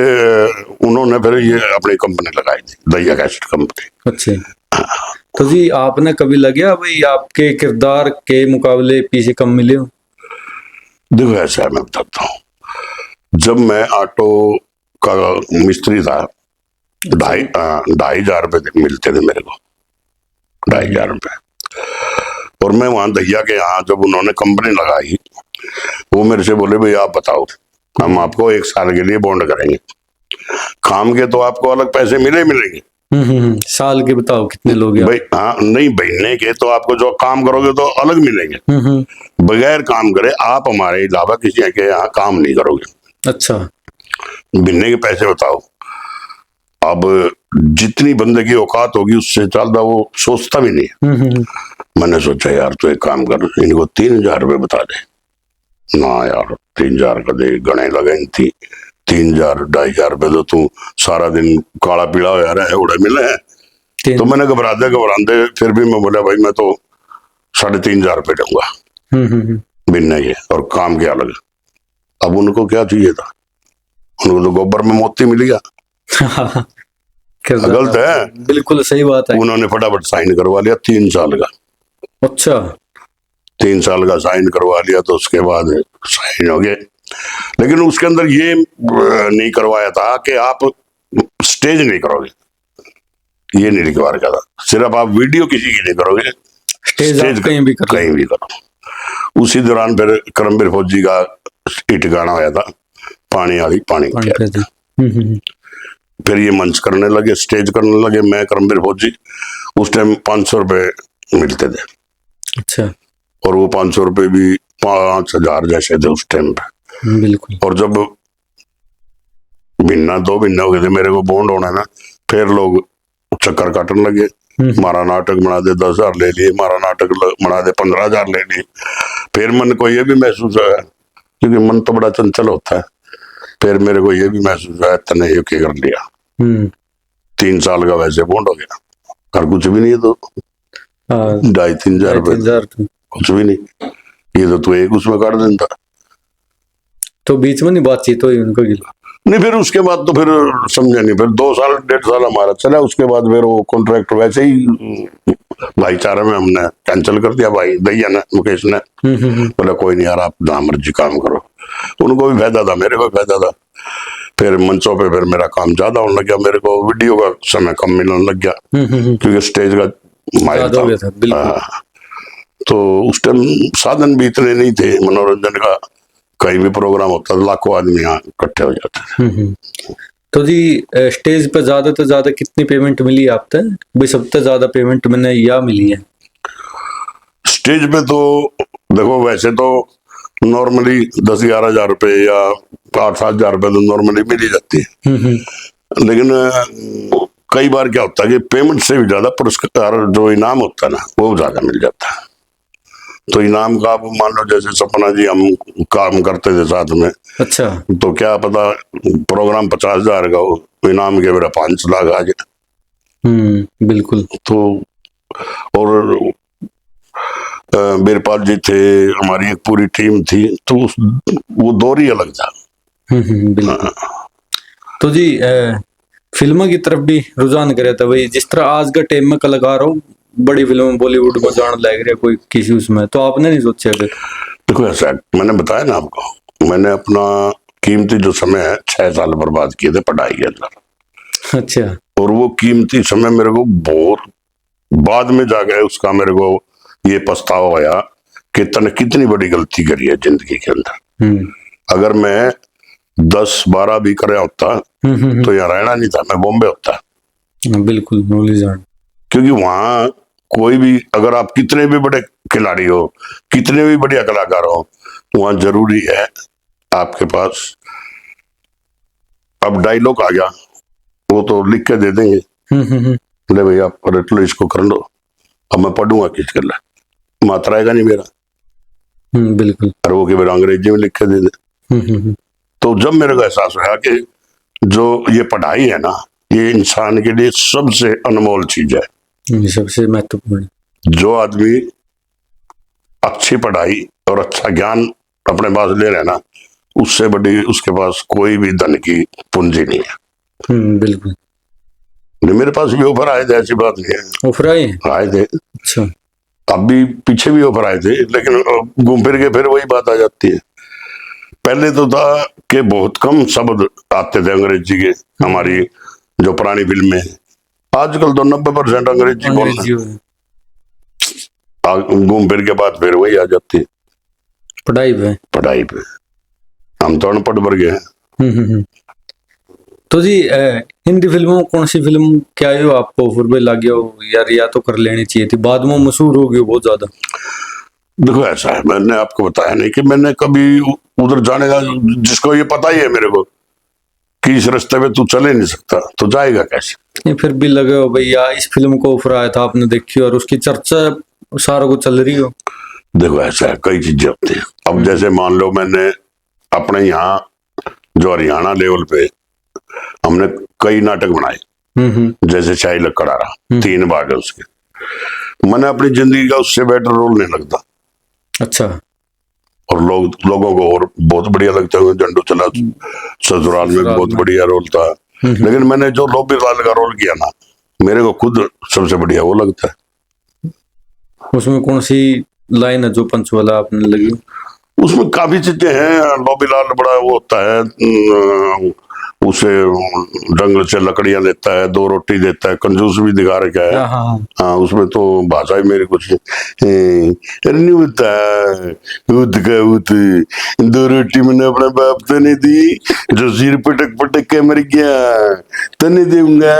Speaker 2: उन्होंने फिर ये अपनी कंपनी लगाई थी, दहिया कैसेट कंपनी।
Speaker 1: अच्छा। तो जी आपने कभी लगे भाई आपके किरदार के मुकाबले पैसे कम मिले हो?
Speaker 2: देखो ऐसा है, मैं बताता हूँ। जब मैं ऑटो का मिस्त्री था, 2,500 रुपए मिलते थे मेरे को, 2,500 रुपए। और मैं वहां दहिया के यहाँ जब उन्होंने कंपनी लगाई, वो मेरे से बोले भाई आप बताओ, हम आपको 1 साल के लिए बॉन्ड करेंगे, काम के तो आपको अलग पैसे मिलेंगे।
Speaker 1: साल के बताओ कितने लोग हैं?
Speaker 2: भाई हाँ, नहीं, महीने के तो आपको जो काम करोगे तो अलग मिलेंगे, बगैर काम करे आप हमारे अलावा किसी के यहाँ काम नहीं करोगे।
Speaker 1: अच्छा।
Speaker 2: महीने के पैसे बताओ। अब जितनी बंदे की औकात होगी उससे ज्यादा वो सोचता भी नहीं। मैंने सोचा यार तो एक काम कर, इनको 3,000 रुपये बता दे ना यार। 3,000 का दे गणे लगे थी, 3,000 2,500 रुपये तो तू सारा दिन काला पीला हो रहा है, उड़े मिले हैं। तो मैंने घबराते फिर भी मैं बोला भाई मैं तो 3,500 रुपये दूंगा महीने के, और काम के अलग। अब उनको क्या चाहिए था, उनको तो गोबर में मोती मिल गया। गलत है,
Speaker 1: बिल्कुल सही बात है।
Speaker 2: उन्होंने फटाफट साइन करवा लिया 3 साल का।
Speaker 1: अच्छा।
Speaker 2: 3 साल का साइन करवा लिया, तो उसके बाद साइन हो गए। लेकिन उसके अंदर ये नहीं करवाया था कि आप स्टेज नहीं करोगे, ये नहीं रिक्वायर किया था। सिर्फ आप वीडियो किसी की नहीं करोगे,
Speaker 1: स्टेज कहीं भी
Speaker 2: करो। उसी दौरान फिर करमबीर फौजी का हिट गाना आया था, पानी वाली पानी फिर ये मंच करने लगे, स्टेज करने लगे, मैं करमबीर फौजी। उस टाइम 500 रुपए मिलते थे।
Speaker 1: अच्छा।
Speaker 2: और वो 500 रुपए भी 5,000 जैसे थे उस टाइम पे।
Speaker 1: बिल्कुल।
Speaker 2: और जब 2 महीने हो गए थे मेरे को बॉन्ड होना ना, फिर लोग चक्कर काटने लगे, हमारा नाटक बना दे 10,000 ले लिए, हमारा नाटक बना दे 15,000 ले लिए। फिर मन को ये भी महसूस हुआ, क्योंकि मन तो बड़ा चंचल होता है, फिर मेरे को ये भी महसूस हुआ तने ये क्या कर लिया। 3 साल का वैसे बॉन्ड हो गया, और कुछ भी नहीं है, तो 2,500-3,000 रुपए कुछ भी नहीं, ये तो तू एक उसमें काट देता।
Speaker 1: तो बीच में नहीं बातचीत हुई उनको?
Speaker 2: नहीं, फिर उसके बाद तो फिर समझा नहीं, फिर 2 साल 1.5 साल हमारा चला, उसके बाद फिर वो कॉन्ट्रैक्ट वैसे ही भाईचारे में हमने कैंसिल कर दिया। भाई दैया ने, मुकेश ने बोला कोई नहीं यार, आप जहां मर्जी काम करो। उनको भी फायदा था, मेरे को भी फायदा था। फिर मंचों पे फिर मेरा काम ज्यादा होने लग गया, मेरे को वीडियो का समय कम मिलने लग गया, क्योंकि स्टेज का माइल था। तो उस टाइम साधन भी इतने नहीं थे मनोरंजन का, कहीं भी प्रोग्राम होता था लाखों आदमी यहाँ इकट्ठे हो जाते थे।
Speaker 1: तो जी स्टेज पे ज्यादा से ज्यादा कितनी पेमेंट मिली आप तक? भाई सबसे ज्यादा पेमेंट मैंने या मिली है
Speaker 2: स्टेज पे? तो देखो वैसे तो नॉर्मली 10-11 हजार रुपए या 8-7 हजार रुपए तो नॉर्मली मिल ही जाती है। लेकिन कई बार क्या होता है कि पेमेंट से भी ज्यादा पुरस्कार जो इनाम होता है ना वो ज्यादा मिल जाता है। तो इनाम का आप मान लो जैसे सपना जी हम काम करते थे साथ में,
Speaker 1: अच्छा।
Speaker 2: तो क्या पता प्रोग्राम 50,000 का हो, इनाम के मेरा 5 लाख आ जाए।
Speaker 1: बिल्कुल।
Speaker 2: तो और बीरपाल जी थे, हमारी एक पूरी टीम थी, तो वो दौर ही अलग था।
Speaker 1: बिल्कुल। तो जी फिल्मों की तरफ भी रुझान करे था भाई, जिस तरह आज का टाइम में कलाकार हो बड़ी फिल्म बॉलीवुड में जाने लग रहा है कोई किसी उसमें, तो आपने नहीं सोचा फिर?
Speaker 2: देखो ऐसा है, मैंने बताया ना आपको, मैंने अपना कीमती जो समय है 6 साल बर्बाद किए थे पढ़ाई के अंदर।
Speaker 1: अच्छा।
Speaker 2: और वो कीमती समय मेरे को बहुत बाद में जाके उसका मेरे को ये पछतावा आया कि तने कितनी बड़ी गलती करी है जिंदगी के अंदर। अगर मैं 10-12 भी करे होता तो यहाँ रहना नहीं था, मैं बॉम्बे होता।
Speaker 1: बिल्कुल नॉलेज।
Speaker 2: क्योंकि वहां कोई भी, अगर आप कितने भी बड़े खिलाड़ी हो, कितने भी बढ़िया कलाकार हो, वहां जरूरी है आपके पास, अब डायलॉग आ गया वो तो लिख के दे देंगे, ले भाई आप रट लो इसको कर लो, अब मैं पढ़ूंगा किस गला, मात्रा आएगा नहीं मेरा।
Speaker 1: बिल्कुल।
Speaker 2: और वो कि मेरा अंग्रेजी में लिख के दे दे। तो जब मेरे को एहसास हुआ कि जो ये पढ़ाई है ना, ये इंसान के लिए सबसे अनमोल चीज है,
Speaker 1: सबसे महत्वपूर्ण।
Speaker 2: जो आदमी अच्छी पढ़ाई और अच्छा ज्ञान अपने पास ले रहे हैं ना, उससे बड़ी उसके पास कोई भी धन की पूंजी नहीं है।
Speaker 1: बिल्कुल।
Speaker 2: मेरे पास भी ऑफर आए थे, ऐसी बात नहीं है,
Speaker 1: ऑफर आए
Speaker 2: थे।
Speaker 1: अच्छा।
Speaker 2: अब भी पीछे भी ऑफर आए थे, लेकिन घूम फिर के फिर वही बात आ जाती है। पहले तो था कि बहुत कम शब्द आते थे अंग्रेजी के हमारी जो पुरानी फिल्म में, आजकल तो 90% अंग्रेजी बोलना, घूम फिर के बाद फिर वही आ जाती है पढ़ाई पे। हम तो अनपढ़ वर्ग हैं।
Speaker 1: तो जी हिंदी फिल्मों कौन सी फिल्म क्या हो आपको फिर भी लग गया हो यार या तो कर लेनी चाहिए थी, बाद में मशहूर हो गई बहुत ज्यादा?
Speaker 2: देखो ऐसा है, मैंने आपको बताया नहीं कि मैंने कभी उधर जाने का, जिसको ये पता ही है मेरे को कि इस रास्ते पे तू चले नहीं सकता, तो जाएगा कैसे?
Speaker 1: नहीं फिर भी लगे हो भैया इस फिल्म को ऑफर आया था आपने देखी और उसकी चर्चा सारा कुछ चल रही हो?
Speaker 2: देखो ऐसा है, कई चीजें होती है। अब जैसे मान लो मैंने अपने यहाँ जो हरियाणा लेवल पे हमने कई नाटक बनाए, जैसे शाही लकड़ारा 3 भाग है उसके, मैंने अपनी जिंदगी का उससे बेटर रोल नहीं लगता।
Speaker 1: अच्छा।
Speaker 2: और लोगों को और बहुत बढ़िया लगता है, झंडू चला ससुराल में बहुत बढ़िया रोल था, लेकिन मैंने जो लोबी लाल का रोल किया ना, मेरे को खुद सबसे बढ़िया वो लगता है।
Speaker 1: उसमें कौन सी लाइन है जो पंच वाला आपने लगी?
Speaker 2: उसमें काफी चीजें हैं। लोबी लाल बड़ा वो होता है, उसे जंगल से लकड़ियां देता है, 2 रोटी देता है, कंजूस भी दिखा रखा है। हाँ, उसमें तो भाषा ही मेरी कुछ नहीं होता, 2 रोटी मैंने अपने बाप तो नहीं दी, जो सिर पटक पटक के मर गया तो नहीं दूंगा,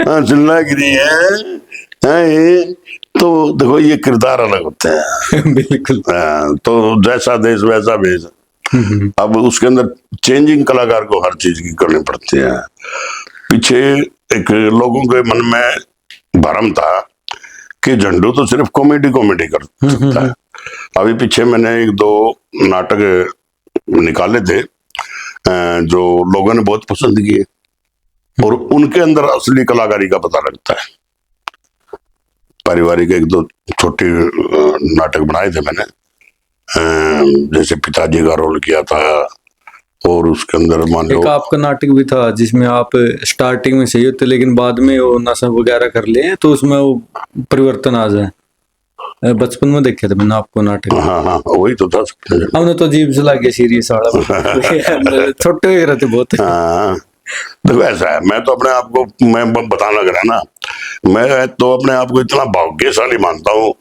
Speaker 2: हाँ सुनना गिरी है। तो देखो ये किरदार अलग होते हैं।
Speaker 1: बिल्कुल।
Speaker 2: तो जैसा देश वैसा भेष। अब उसके अंदर चेंजिंग कलाकार को हर चीज की करनी पड़ती है। पीछे एक लोगों के मन में भ्रम था कि झंडू तो सिर्फ कॉमेडी कर सकता है। अभी पीछे मैंने 1-2 नाटक निकाले थे जो लोगों ने बहुत पसंद किए, और उनके अंदर असली कलाकारी का पता लगता है। पारिवारिक 1-2 छोटे नाटक बनाए थे मैंने, जैसे पिताजी का रोल किया था, और उसके अंदर मान लो
Speaker 1: एक आपका नाटक भी था जिसमें आप स्टार्टिंग में सही होते लेकिन बाद में वो नशा वगैरह कर ले तो उसमें वो परिवर्तन आ जाए। बचपन में देखे थे मैंने आपको नाटक।
Speaker 2: हाँ वही तो था।
Speaker 1: हमने तो अजीब से लगे सीरियस वाला छोटे हो रहते बहुत।
Speaker 2: हाँ देखो ऐसा है, मैं तो अपने आप को, मैं बताना लग रहा ना, मैं तो अपने आप को इतना भाग्यशाली मानता हूँ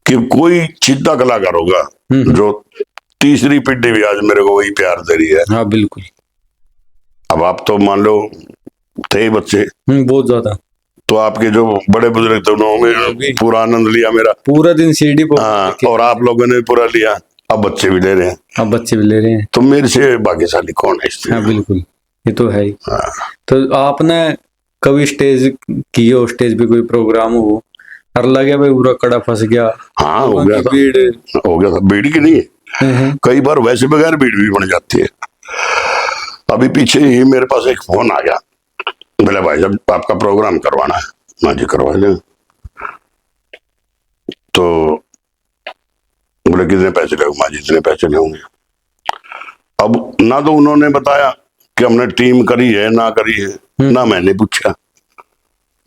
Speaker 2: कि कोई सीधा कलाकार होगा जो तीसरी पीढ़ी भी आज मेरे को वही प्यार दे रही है।
Speaker 1: हाँ बिल्कुल।
Speaker 2: अब आप तो मान लो थे ही बच्चे,
Speaker 1: बहुत ज्यादा,
Speaker 2: तो आपके जो बड़े बुजुर्ग थे उन्होंने पूरा आनंद लिया मेरा,
Speaker 1: पूरा दिन सीढ़ी पर।
Speaker 2: हाँ, और आप लोगों ने पूरा लिया, अब बच्चे भी ले रहे हैं।
Speaker 1: अब बच्चे भी ले रहे हैं,
Speaker 2: तो मेरे से भाग्यशाली कौन है?
Speaker 1: हाँ बिल्कुल, ये तो है ही।
Speaker 2: हाँ।
Speaker 1: तो आपने कभी स्टेज की हो, स्टेज पे कोई प्रोग्राम हो और लगे भाई पूरा कड़ा फंस गया,
Speaker 2: हाँ, हो
Speaker 1: लोगों
Speaker 2: गया
Speaker 1: की
Speaker 2: था।
Speaker 1: भीड़।
Speaker 2: हो गया था, बीड़ी की नहीं है, कई बार वैसे बगैर भीड़ भी बन जाती है। अभी पीछे ही मेरे पास एक फोन आ गया, बोले भाई साहब आपका प्रोग्राम करवाना है। हाँ जी करवा लें। तो बोले कितने पैसे लगेंगे? माँ जी इतने पैसे लगेंगे। अब ना तो उन्होंने बताया कि हमने टीम करी है ना करी है, ना मैंने पूछा।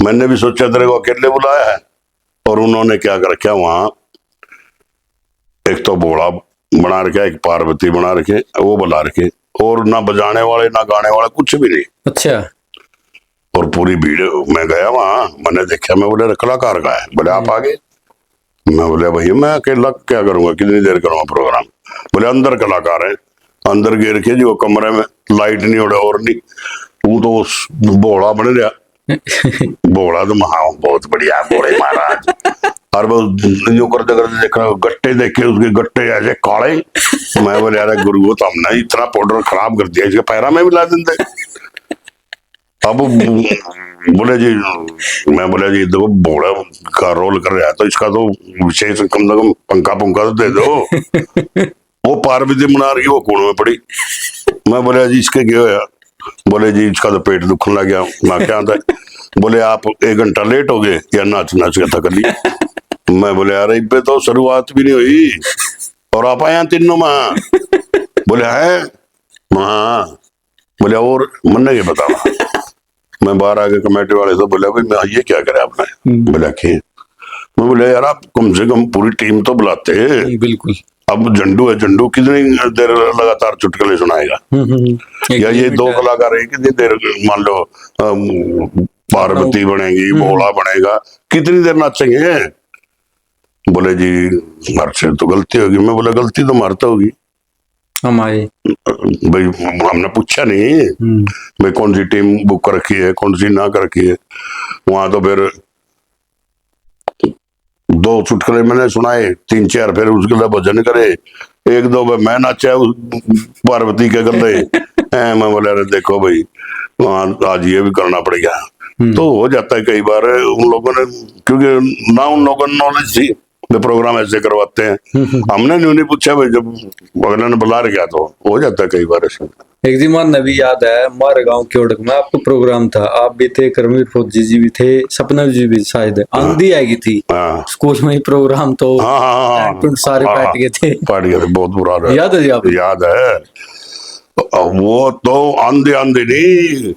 Speaker 2: मैंने भी सोचा तेरे को अकेले बुलाया है, और उन्होंने क्या कर रखा वहां, एक तो भोला बना रखे, एक पार्वती बना रखे, वो बुला रखे, और ना बजाने वाले ना गाने वाले कुछ भी नहीं।
Speaker 1: अच्छा।
Speaker 2: और पूरी भीड़, मैं गया वहां, मैंने देखा, मैं बोले कलाकार का है? बोले आप आगे। मैं बोले भैया मैं अकेला क्या करूंगा, कितनी देर करूंगा प्रोग्राम? बोले अंदर कलाकार है, अंदर गिर के जो कमरे में लाइट नहीं उड़े और नहीं, वो तो भोला बन गया। भोला तो महा बहुत बढ़िया है भोले महाराज। और वो जो करते करते देखा गट्टे देखे, उसके गट्टे ऐसे काले। मैं बोले यार गुरु वो तो हमने इतना पाउडर खराब कर दिया, इसके पैरा में भी ला देते। अब बोले जी, मैं बोला जी देखो भोला का रोल कर रहा है तो इसका तो विशेष कम से कम पंखा पंखा तो दे दो। वो पार्वती बना रही वो कोण में पड़ी। मैं बोला जी इसके क्या होया? बोले जी इसका तो पेट दुखने लग गया। मैं क्या था? बोले आप 1 घंटा लेट हो गए या नाच नाच के थक ली। मैं बोले यार इस पे तो शुरुआत भी नहीं हुई और आप आए तीनों में। बोले है हाँ। बोले और मन ने बताओ। मैं बाहर आके कमेटी वाले से बोला भाई मैं ये क्या करे आपने? बोला कि मैं बोले यार आप कम से कम पूरी टीम तो बुलाते हैं।
Speaker 1: बिल्कुल।
Speaker 2: अब झंडू है, झंडू कितनी देर लगातार चुटकुले सुनाएगा? या ये 2 कलाकार है कितनी देर, मान लो पार्वती बनेगी, भोला बनेगा, कितनी देर नाचेंगे? बोले जी हमारे से तो गलती होगी। मैं बोला गलती तो मारता होगी
Speaker 1: हमारे
Speaker 2: भाई, हमने पूछा नहीं भाई कौन सी टीम बुक कर रखी है कौन सी ना कर रखी है। वहां तो फिर 2 चुटकुले मैंने सुनाए, 3-4 फिर उसके लिए भजन करे, 1-2 बार मैं नाचा उस पार्वती के गले। मैं बोला अरे देखो भाई वहां आज ये भी करना पड़ेगा। तो हो जाता है कई बार उन लोगों ने, क्योंकि ना उन लोगों ने नॉलेज थी वे प्रोग्राम ऐसे करवाते हैं। हमने नहीं पूछा भाई, जब अगले ने बुला रखा तो हो जाता है कई बार ऐसा।
Speaker 1: एक दिन मान नबी याद है हमारे गांव के ओडक में आपको प्रोग्राम था, आप भी थे, करमीर फौजी जी भी थे, सपना जी भी शायद, आंधी आएगी थी
Speaker 2: हाँ
Speaker 1: स्कूल में ही प्रोग्राम, तो
Speaker 2: हाँ हाँ
Speaker 1: टेंट टूंट सारे
Speaker 2: हाँ,
Speaker 1: फट गए थे।
Speaker 2: फट गए थे, बहुत बुरा रहा।
Speaker 1: याद है जी आपको?
Speaker 2: याद है। वो तो आंधी आंधी नहीं,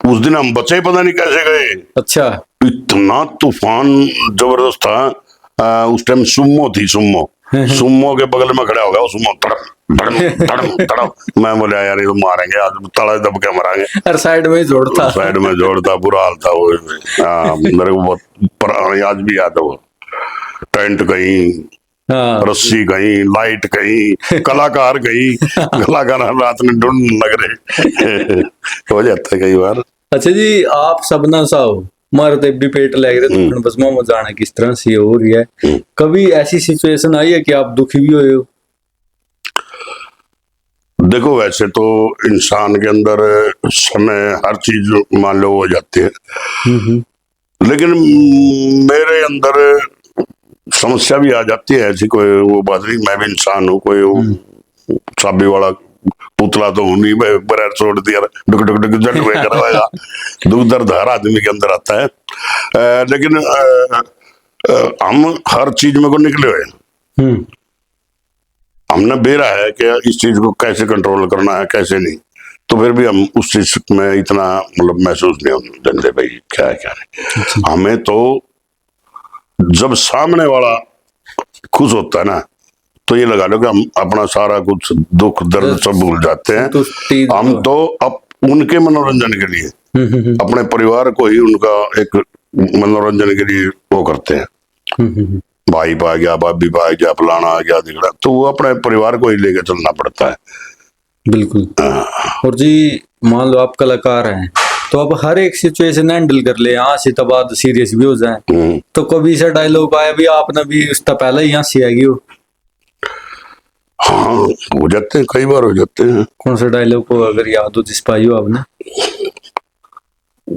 Speaker 2: उस दिन हम बचे पता नहीं कैसे गए,
Speaker 1: अच्छा।
Speaker 2: इतना तूफान जबरदस्त था। उस टाइम सुमो थी, सुमो सुमो के बगल में खड़ा हो गया वो सुमो, धड़म धड़म धड़म धड़म। मैं बोला यार ये तो मारेंगे आज, तड़ा दब के मारेंगे।
Speaker 1: हर साइड में जोड़ था।
Speaker 2: साइड में जोड़ता, बुरा हाल था वो। मेरे को बहुत आज भी याद है वो। टेंट कहीं,
Speaker 1: हाँ
Speaker 2: रस्सी कहीं, लाइट कहीं, कलाकार कहीं, कलाकार रात में ढूंढ लग रहे। हो जाता है कई बार।
Speaker 1: अच्छा जी, आप सबना सा हो, मारे तो भी पेट लग रहे तो बस में जाना किस तरह से हो रही है, कभी ऐसी सिचुएशन आई है कि आप दुखी भी हुए हो?
Speaker 2: देखो वैसे तो इंसान के अंदर समय हर चीज मान लो हो जाती है, लेकिन मेरे अंदर समस्या भी आ जाती है ऐसी, कोई वो बात नहीं, मैं भी इंसान हूँ, कोई वो चाबी वाला पुतला तो हूं नहीं, मैं बरैर छोड़ दिया डुक डुक डुक जट हुए करवाएगा। दुख दर्द हर आदमी के अंदर आता है। लेकिन हम हर चीज में को निकले हुए, हमने बेरा है कि इस चीज को कैसे कंट्रोल करना है कैसे नहीं, तो फिर भी हम उस चीज में इतना मतलब महसूस नहीं होते भाई क्या है क्या नहीं। हमें तो जब सामने वाला खुश होता है ना, तो ये लगा लो कि हम अपना सारा कुछ दुख दर्द सब भूल जाते हैं। हम तो अब उनके मनोरंजन के लिए अपने परिवार को ही उनका एक मनोरंजन के लिए वो करते हैं। भाई पा गया, भाभी पा गया, फलाना आ गया, दिखड़ा, तो वो अपने परिवार को ही लेके चलना पड़ता है।
Speaker 1: बिल्कुल। और जी मान लो आप कलाकार हैं तो आप हर एक सिचुएशन हैंडल कर ले, यहाँ से तब बाद सीरियस भी हो जाए, तो कभी ऐसा डायलॉग आया भी आपने भी उसका पहले यहाँ से आएगी हो?
Speaker 2: हाँ हो जाते हैं, कई बार हो जाते हैं।
Speaker 1: कौन सा डायलॉग को अगर याद हो जिस पाई हो आपने?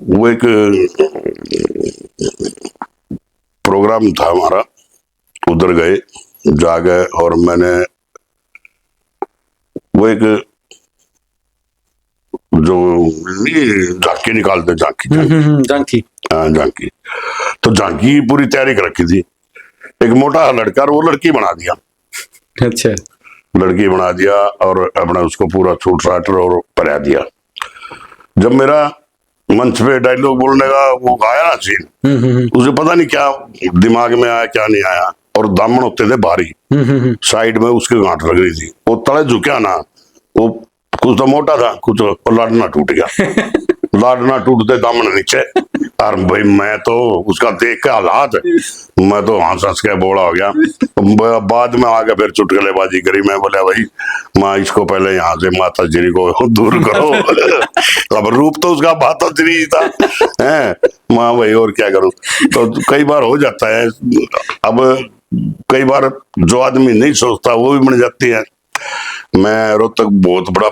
Speaker 2: वो एक प्रोग्राम था हमारा, उधर गए, जा गए, और मैंने वो एक जो नहीं, झांकी निकालते, झांकी
Speaker 1: जानकी।
Speaker 2: हाँ, झांकी। तो झांकी की पूरी तैयारी कर रखी थी। एक मोटा लड़का, और वो लड़की बना दिया,
Speaker 1: अच्छा।
Speaker 2: लड़की बना दिया, और अपना उसको पूरा छूट छाट और पहरा दिया। जब मेरा मंच पे डायलॉग बोलने का वो आया ना सीन, उसे पता नहीं क्या दिमाग में आया, क्या नहीं आया, और दामन होते थे भारी, साइड में उसकी गांठ लग रही थी, वो तले झुका ना, वो कुछ तो मोटा था, कुछ तो लाडना टूट गया। लाडना टूटते दामन नीचे, और भाई मैं तो उसका देख के हालात, मैं तो हंस हंस के बोला हो गया। बाद में आके फिर चुटकुलेबाजी करी, मैं बोला भाई माँ इसको पहले यहाँ से माता श्री को दूर करो। अब रूप तो उसका माता श्री था, है माँ भाई, और क्या करूं। तो कई बार हो जाता है, अब कई बार जो आदमी नहीं सोचता वो भी बन जाती है। मैं रोहतक बहुत बड़ा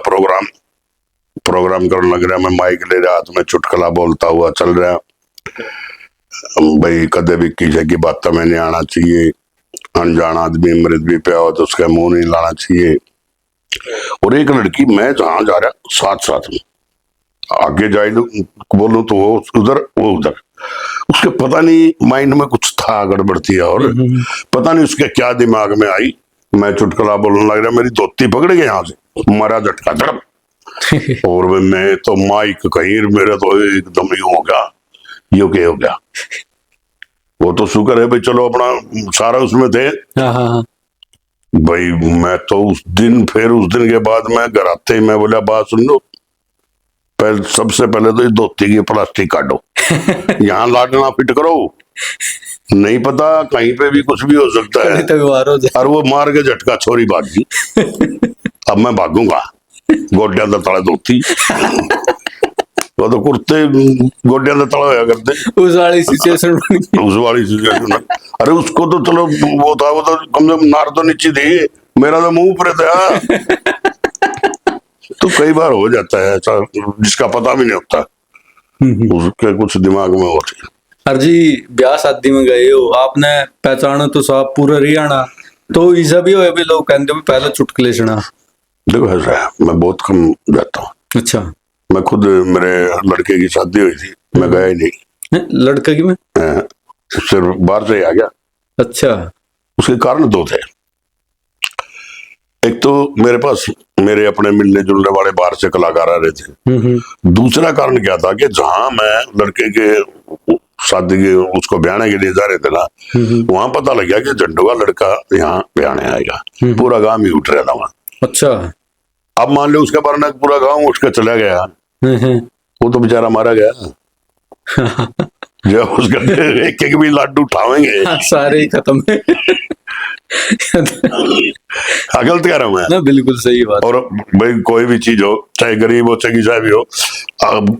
Speaker 2: प्रोग्राम करने लग रहा, मैं माइक ले रहा, हाथ में चुटकुला बोलता हुआ चल रहा, भाई कदे भी किसी की बात में नहीं आना चाहिए, अनजान आदमी मृत भी पे हो तो उसका मुंह नहीं लाना चाहिए। और एक लड़की, मैं जहां जा रहा साथ साथ में आगे जाए बोलूं तो वो उधर, वो उधर, उसके पता नहीं माइंड में कुछ था, गड़बड़ थी, और पता नहीं उसके क्या दिमाग में आई, मैं चुटकुला बोलने लग रहा, मेरी धोती पकड़ गई यहाँ से, मारा झटका धड़प, और मैं तो माइक कहीं, मेरा तो एकदम ही हो गया, यो क्या हो गया। वो तो शुक्र है भाई, चलो अपना सारा उसमें थे।
Speaker 1: हाँ।
Speaker 2: भाई मैं तो उस दिन, फिर उस दिन के बाद मैं घर आते ही मैं बोला, बात सुन लो, पहले सबसे पहले तो इस धोती की प्लास्टिक काटो, यहाँ लाडना फिट करो, नहीं पता कहीं पे भी कुछ भी हो सकता है। और वो मार के झटका छोरी भाग गई। अब मैं भागूंगा, गोड्या का तला धोती, वो तो कुर्ते गोड्या का तला होया करते,
Speaker 1: उस वाली सिचुएशन
Speaker 2: उस वाली सिचुएशन। अरे उसको तो चलो वो था, वो तो कम से कम नार तो नीचे थी, मेरा तो मुंह ऊपर था। तो कई बार हो जाता है ऐसा, जिसका पता भी नहीं होता, उसके कुछ दिमाग में होती है।
Speaker 1: हर जी ब्याह शादी में गए हो, आपने पहचानो तो साहब पूरा हरियाणा, तो ऐसा भी हो, लोग कहते हो पहले चुटकुले सुना।
Speaker 2: देखो ऐसा है, मैं बहुत कम जाता हूँ।
Speaker 1: अच्छा।
Speaker 2: मैं खुद, मेरे लड़के की शादी हुई थी, मैं गया ही नहीं।
Speaker 1: लड़के की में
Speaker 2: सिर्फ बाहर से ही आ गया।
Speaker 1: अच्छा।
Speaker 2: उसके कारण दो थे। एक तो मेरे पास मेरे अपने मिलने जुलने वाले बाहर से कलाकार आ रहे थे। दूसरा कारण क्या था कि जहां मैं लड़के के शादी के उसको ब्याहने के लिए जा रहे थे ना, वहां पता लग गया कि झंडू का लड़का यहाँ ब्याहने आएगा। पूरा गांव ही उठ रहा था वहां।
Speaker 1: अच्छा।
Speaker 2: अब मान लो उसके बारे में पूरा गांव उठ के चला गया, वो तो बेचारा मारा गया। जब उसका एक एक भी लाडू उठावेंगे
Speaker 1: सारे ही खत्म है।
Speaker 2: गलत कह रहा हूं मैं
Speaker 1: ना, बिल्कुल सही बात।
Speaker 2: और भाई कोई भी चीज हो, चाहे गरीब हो चाहे किसा भी हो,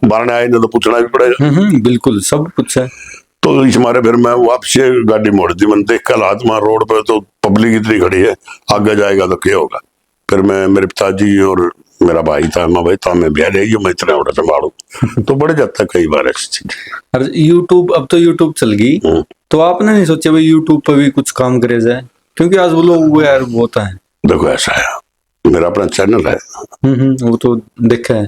Speaker 2: मारने आए ना तो पूछना भी पड़ेगा।
Speaker 1: बिल्कुल सब कुछ है।
Speaker 2: तो इस मारे फिर मैं वापसी गाड़ी मोड़ दी, मैंने देख कर हाथ मार, रोड पर तो पब्लिक इतनी खड़ी है, आगे जाएगा तो क्या होगा। फिर मैं, मेरे पिताजी और मेरा भाई था, मैं भाई तो मैं ब्याह ले, मैं इतना बड़ा संभालू। तो बढ़ जाता है कई बार ऐसी चीज।
Speaker 1: अरे यूट्यूब, अब तो यूट्यूब चल गई, तो आपने नहीं सोचा भाई यूट्यूब पर भी कुछ काम करे जाए, क्योंकि आज वो लोग वो यार बहुत है। देखो
Speaker 2: ऐसा है, मेरा अपना चैनल है,
Speaker 1: वो तो देखा है।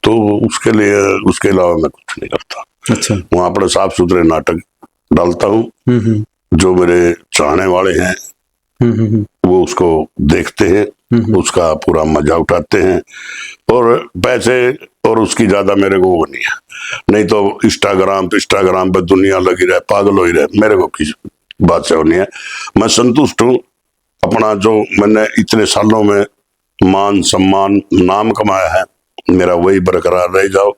Speaker 2: तो उसके लिए, उसके अलावा मैं कुछ नहीं करता।
Speaker 1: अच्छा।
Speaker 2: वहां पर साफ सुथरे नाटक डालता हूँ, जो मेरे चाहने वाले हैं वो उसको देखते हैं, उसका पूरा मजा उठाते हैं, और पैसे और उसकी ज्यादा मेरे को वो नहीं है। नहीं तो इंस्टाग्राम पे दुनिया लगी रहे, पागल हो ही रहे, मेरे को किसी बात से वो नहीं है। मैं संतुष्ट हूँ अपना, जो मैंने इतने सालों में मान सम्मान नाम कमाया है, मेरा वही बरकरार रह जाओ।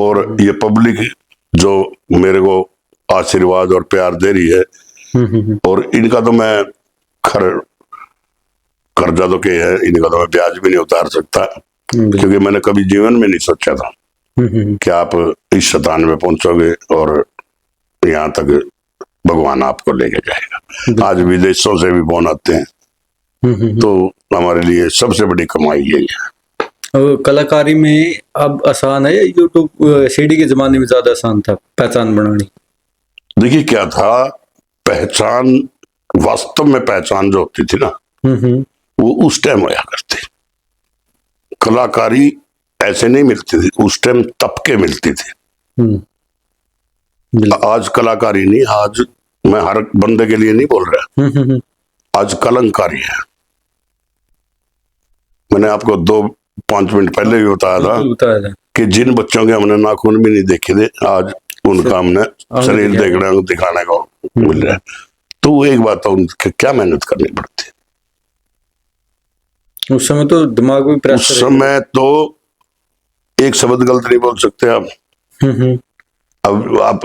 Speaker 2: और ये पब्लिक जो मेरे को आशीर्वाद और प्यार दे रही है, और इनका तो मैं कर्जा तो क्या है, इनका तो मैं ब्याज भी नहीं उतार सकता, क्योंकि मैंने कभी जीवन में नहीं सोचा था कि आप इस शतान में पहुंचोगे और यहाँ तक भगवान आपको लेके जाएगा। आज विदेशों से भी फोन आते हैं, तो हमारे लिए सबसे बड़ी कमाई यही है।
Speaker 1: और कलाकारी में अब आसान है या यूट्यूब सीडी के जमाने में ज्यादा आसान था पहचान बनानी?
Speaker 2: देखिए क्या था, पहचान, वास्तव में पहचान जो होती थी ना,
Speaker 1: हम्म।
Speaker 2: वो उस टाइम होया करती। कलाकारी ऐसे नहीं मिलती थी उस टाइम, तबके मिलती थी।
Speaker 1: हम्म, बिल्कुल।
Speaker 2: आज कलाकारी नहीं, आज मैं हर बंदे के लिए नहीं बोल रहा, आज कलंकारी है। मैंने आपको 2-5 मिनट पहले भी बताया था
Speaker 1: बिल्कुल बताया था।
Speaker 2: कि जिन बच्चों के हमने नाखून भी नहीं देखे थे, आज उनका हमने शरीर देखने दिखाने को मिल रहा है। तो वो एक बात है, उनके क्या मेहनत करनी पड़ती है।
Speaker 1: उस समय तो दिमाग में
Speaker 2: उस
Speaker 1: प्रेशर
Speaker 2: समय तो एक शब्द गलत नहीं बोल सकते आप।
Speaker 1: है।
Speaker 2: अब आप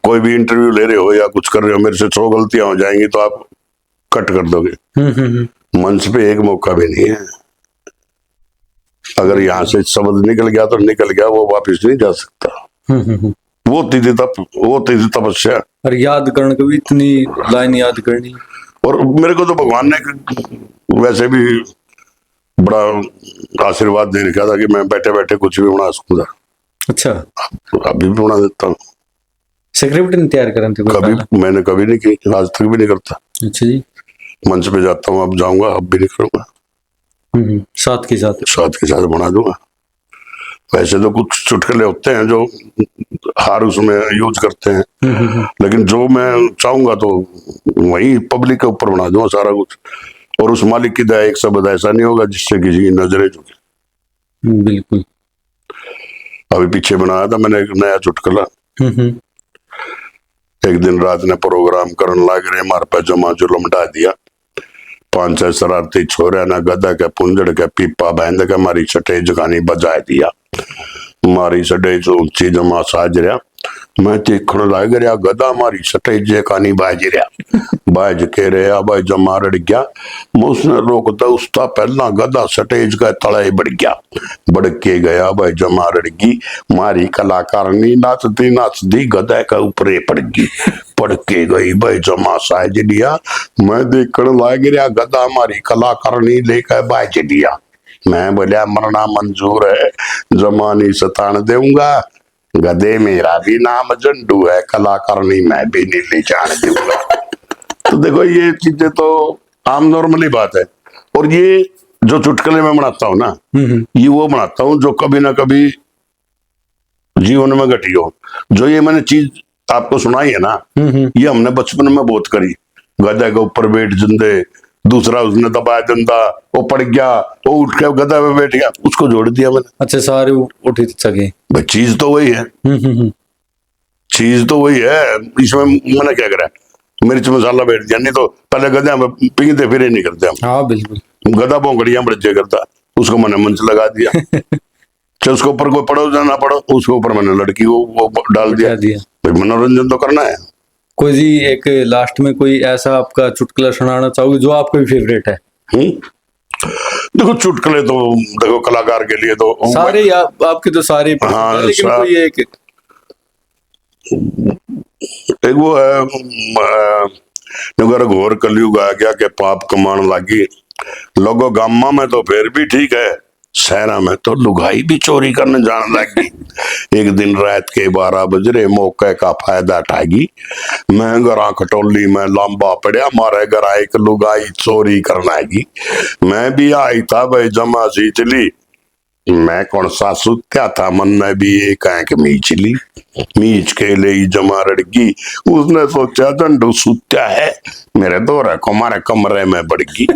Speaker 2: कोई भी इंटरव्यू ले रहे हो या कुछ कर रहे हो, मेरे से 100 गलतियां हो जाएंगी तो आप कट कर दोगे। मंच पे एक मौका भी नहीं है। अगर यहाँ से शब्द निकल गया तो निकल गया, वो वापस नहीं जा सकता। वो होती थी तपस्या।
Speaker 1: और याद करने को भी इतनी लाइन याद करनी।
Speaker 2: और मेरे को तो भगवान ने वैसे भी बड़ा आशीर्वाद दे रखा था कि मैं बैठे बैठे कुछ भी बना सकूंगा।
Speaker 1: अच्छा,
Speaker 2: तो अभी भी बना देता हूँ।
Speaker 1: स्क्रिप्ट नहीं तैयार करते थे कोई
Speaker 2: कभी
Speaker 1: पहला?
Speaker 2: मैंने कभी नहीं की, आज तक भी नहीं करता।
Speaker 1: अच्छा जी।
Speaker 2: मंच पे जाता हूँ, अब जाऊंगा, अब भी नहीं करूंगा।
Speaker 1: साथ के साथ।
Speaker 2: साथ के साथ बना दूंगा। वैसे तो कुछ चुटकुले होते हैं जो हर उसमें यूज करते हैं, लेकिन जो मैं चाहूंगा तो वही पब्लिक के ऊपर बना दूंगा सारा कुछ। और उस मालिक की दया, एक शब्द ऐसा नहीं होगा जिससे किसी की नजरें झुके।
Speaker 1: बिल्कुल।
Speaker 2: अभी पीछे बनाया था मैंने एक नया चुटकुला। एक दिन रात ने प्रोग्राम करने लग रहे, मार पे जमा जुलम ढा दिया। 5-6 शरारती छोरे ना गदा के पुंजड़ के पीपा बहन के मारी छठे जगानी बजाए दिया। मारी सडे जो ऊंची जमा साज रहा, मैं देखने लग रहा गदा मारी सटे जे कानी बाज रहा। बाज के रहा भाई जमा रड़ गया, उसने रोकता उसका पहला गदा सटेज का तले बढ़ गया। बढ़ के गया भाई जमा रड़गी, मारी कलाकारनी नाचती नाचती गदा का ऊपरे पड़ गई। पड़ के गई भाई जमा साज लिया, मैं देखने लग रहा गदा मारी कलाकारनी लेकर बाज लिया। मैं बोलिया मरना मंजूर है, जमानी सतान दूंगा। गधे मेरा भी नाम झंडू है, कलाकारनी मैं भी नीली जान दूंगा। तो देखो ये चीजें तो आम नॉर्मली बात है। और ये जो चुटकुले मैं बनाता हूँ ना, ये वो बनाता हूँ जो कभी ना कभी जीवन में घटी हो। जो ये मैंने चीज आपको सुनाई है ना, ये हमने बचपन में बहुत करी। गधे के ऊपर बैठ जंदे, दूसरा उसने दबाया डंडा, वो पड़ गया, वो उठ के गधा पे बैठ गया, उसको जोड़ दिया मैंने।
Speaker 1: अच्छा, सारे उठी सके।
Speaker 2: भाई चीज तो वही है, चीज तो वही है। इसमें मैंने क्या करा, मिर्च मसाला बैठ दिया। नहीं तो पहले गधे में पीते फिर नहीं करते हम।
Speaker 1: हाँ बिल्कुल।
Speaker 2: गधा भौंकड़ियां बड़े करता, उसको मैंने मंच लगा दिया। चाहे उसके ऊपर कोई पड़ो या ना पड़ो, उसके ऊपर मैंने लड़की को वो डाल दिया। भाई मनोरंजन तो करना है।
Speaker 1: कोई जी एक लास्ट में कोई ऐसा आपका चुटकुला सुनाना चाहोगे जो आपका भी फेवरेट है?
Speaker 2: देखो चुटकुले तो देखो कलाकार के लिए तो
Speaker 1: सारे आपके तो सारे
Speaker 2: हाँ,
Speaker 1: है, लेकिन कोई एक
Speaker 2: वो है, अगर घोर कलयुग आ गया के पाप कमान लागी, लोगो गामा में तो फिर भी ठीक है, शहरा में तो लुगाई भी चोरी करने जाने लगी। एक दिन रात के 12 बजे मौके का फायदा उठागी, मैं गरा खटोली में लंबा पड़ा, मारे गरा एक लुगाई चोरी करनागी। मैं भी आई था भाई जमा सीचली, मैं कौन सा सुत्या था, मन में भी एक आंख मीचली। मीच के ले जमा रड़गी, उसने सोचा झंडू सुत्या है, मेरे दौरे को मारे कमरे में बढ़ गई।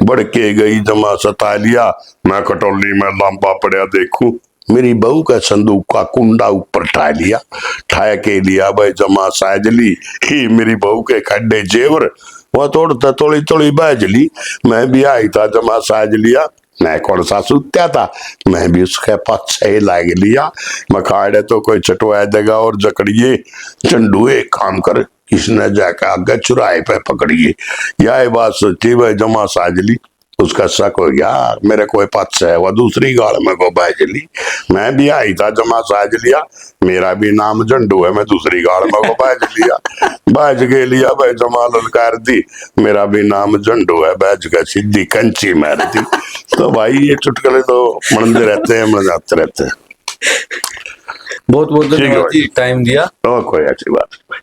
Speaker 2: बढ़ के गई जमा सता लिया, मैं कटोली में लंबा पड़ा देखूं, मेरी बहू का संदूक का कुंडा ऊपर ठा लिया। ठा के लिया भाई जमा साजली, ही मेरी बहू के खड्डे जेवर, वह तोड़ता थोड़ी थोड़ी बाजली। मैं भी आई था जमा साज लिया, मैं कौन सा सुत्या था, मैं भी उसके पास ही लाग लिया। मखाड़े तो कोई चटवाया देगा और जकड़िए, झंडू एक काम कर, इसने जाकर आगे चुराए पे पकड़िए। यह बात सच्ची भाई जमा साजली। उसका शक हो गया मेरे कोई पक्ष है, वह दूसरी गाड़ में को बाज ली। मैं भी आई था जमा साज लिया, मेरा भी नाम झंडू है, मैं दूसरी गाड़ में को बाज लिया। बाज के लिया भाई जमा ललकार दी, मेरा भी नाम झंडू है, बाज का सीधी कंची मार दी। तो भाई ये चुटकुले तो मनते रहते हैं, मन जाते रहते हैं।
Speaker 1: बहुत बहुत
Speaker 2: ठीक है
Speaker 1: धन्यवाद
Speaker 2: भाई।
Speaker 1: जी, टाइम दिया।
Speaker 2: तो कोई अच्छी बात नहीं।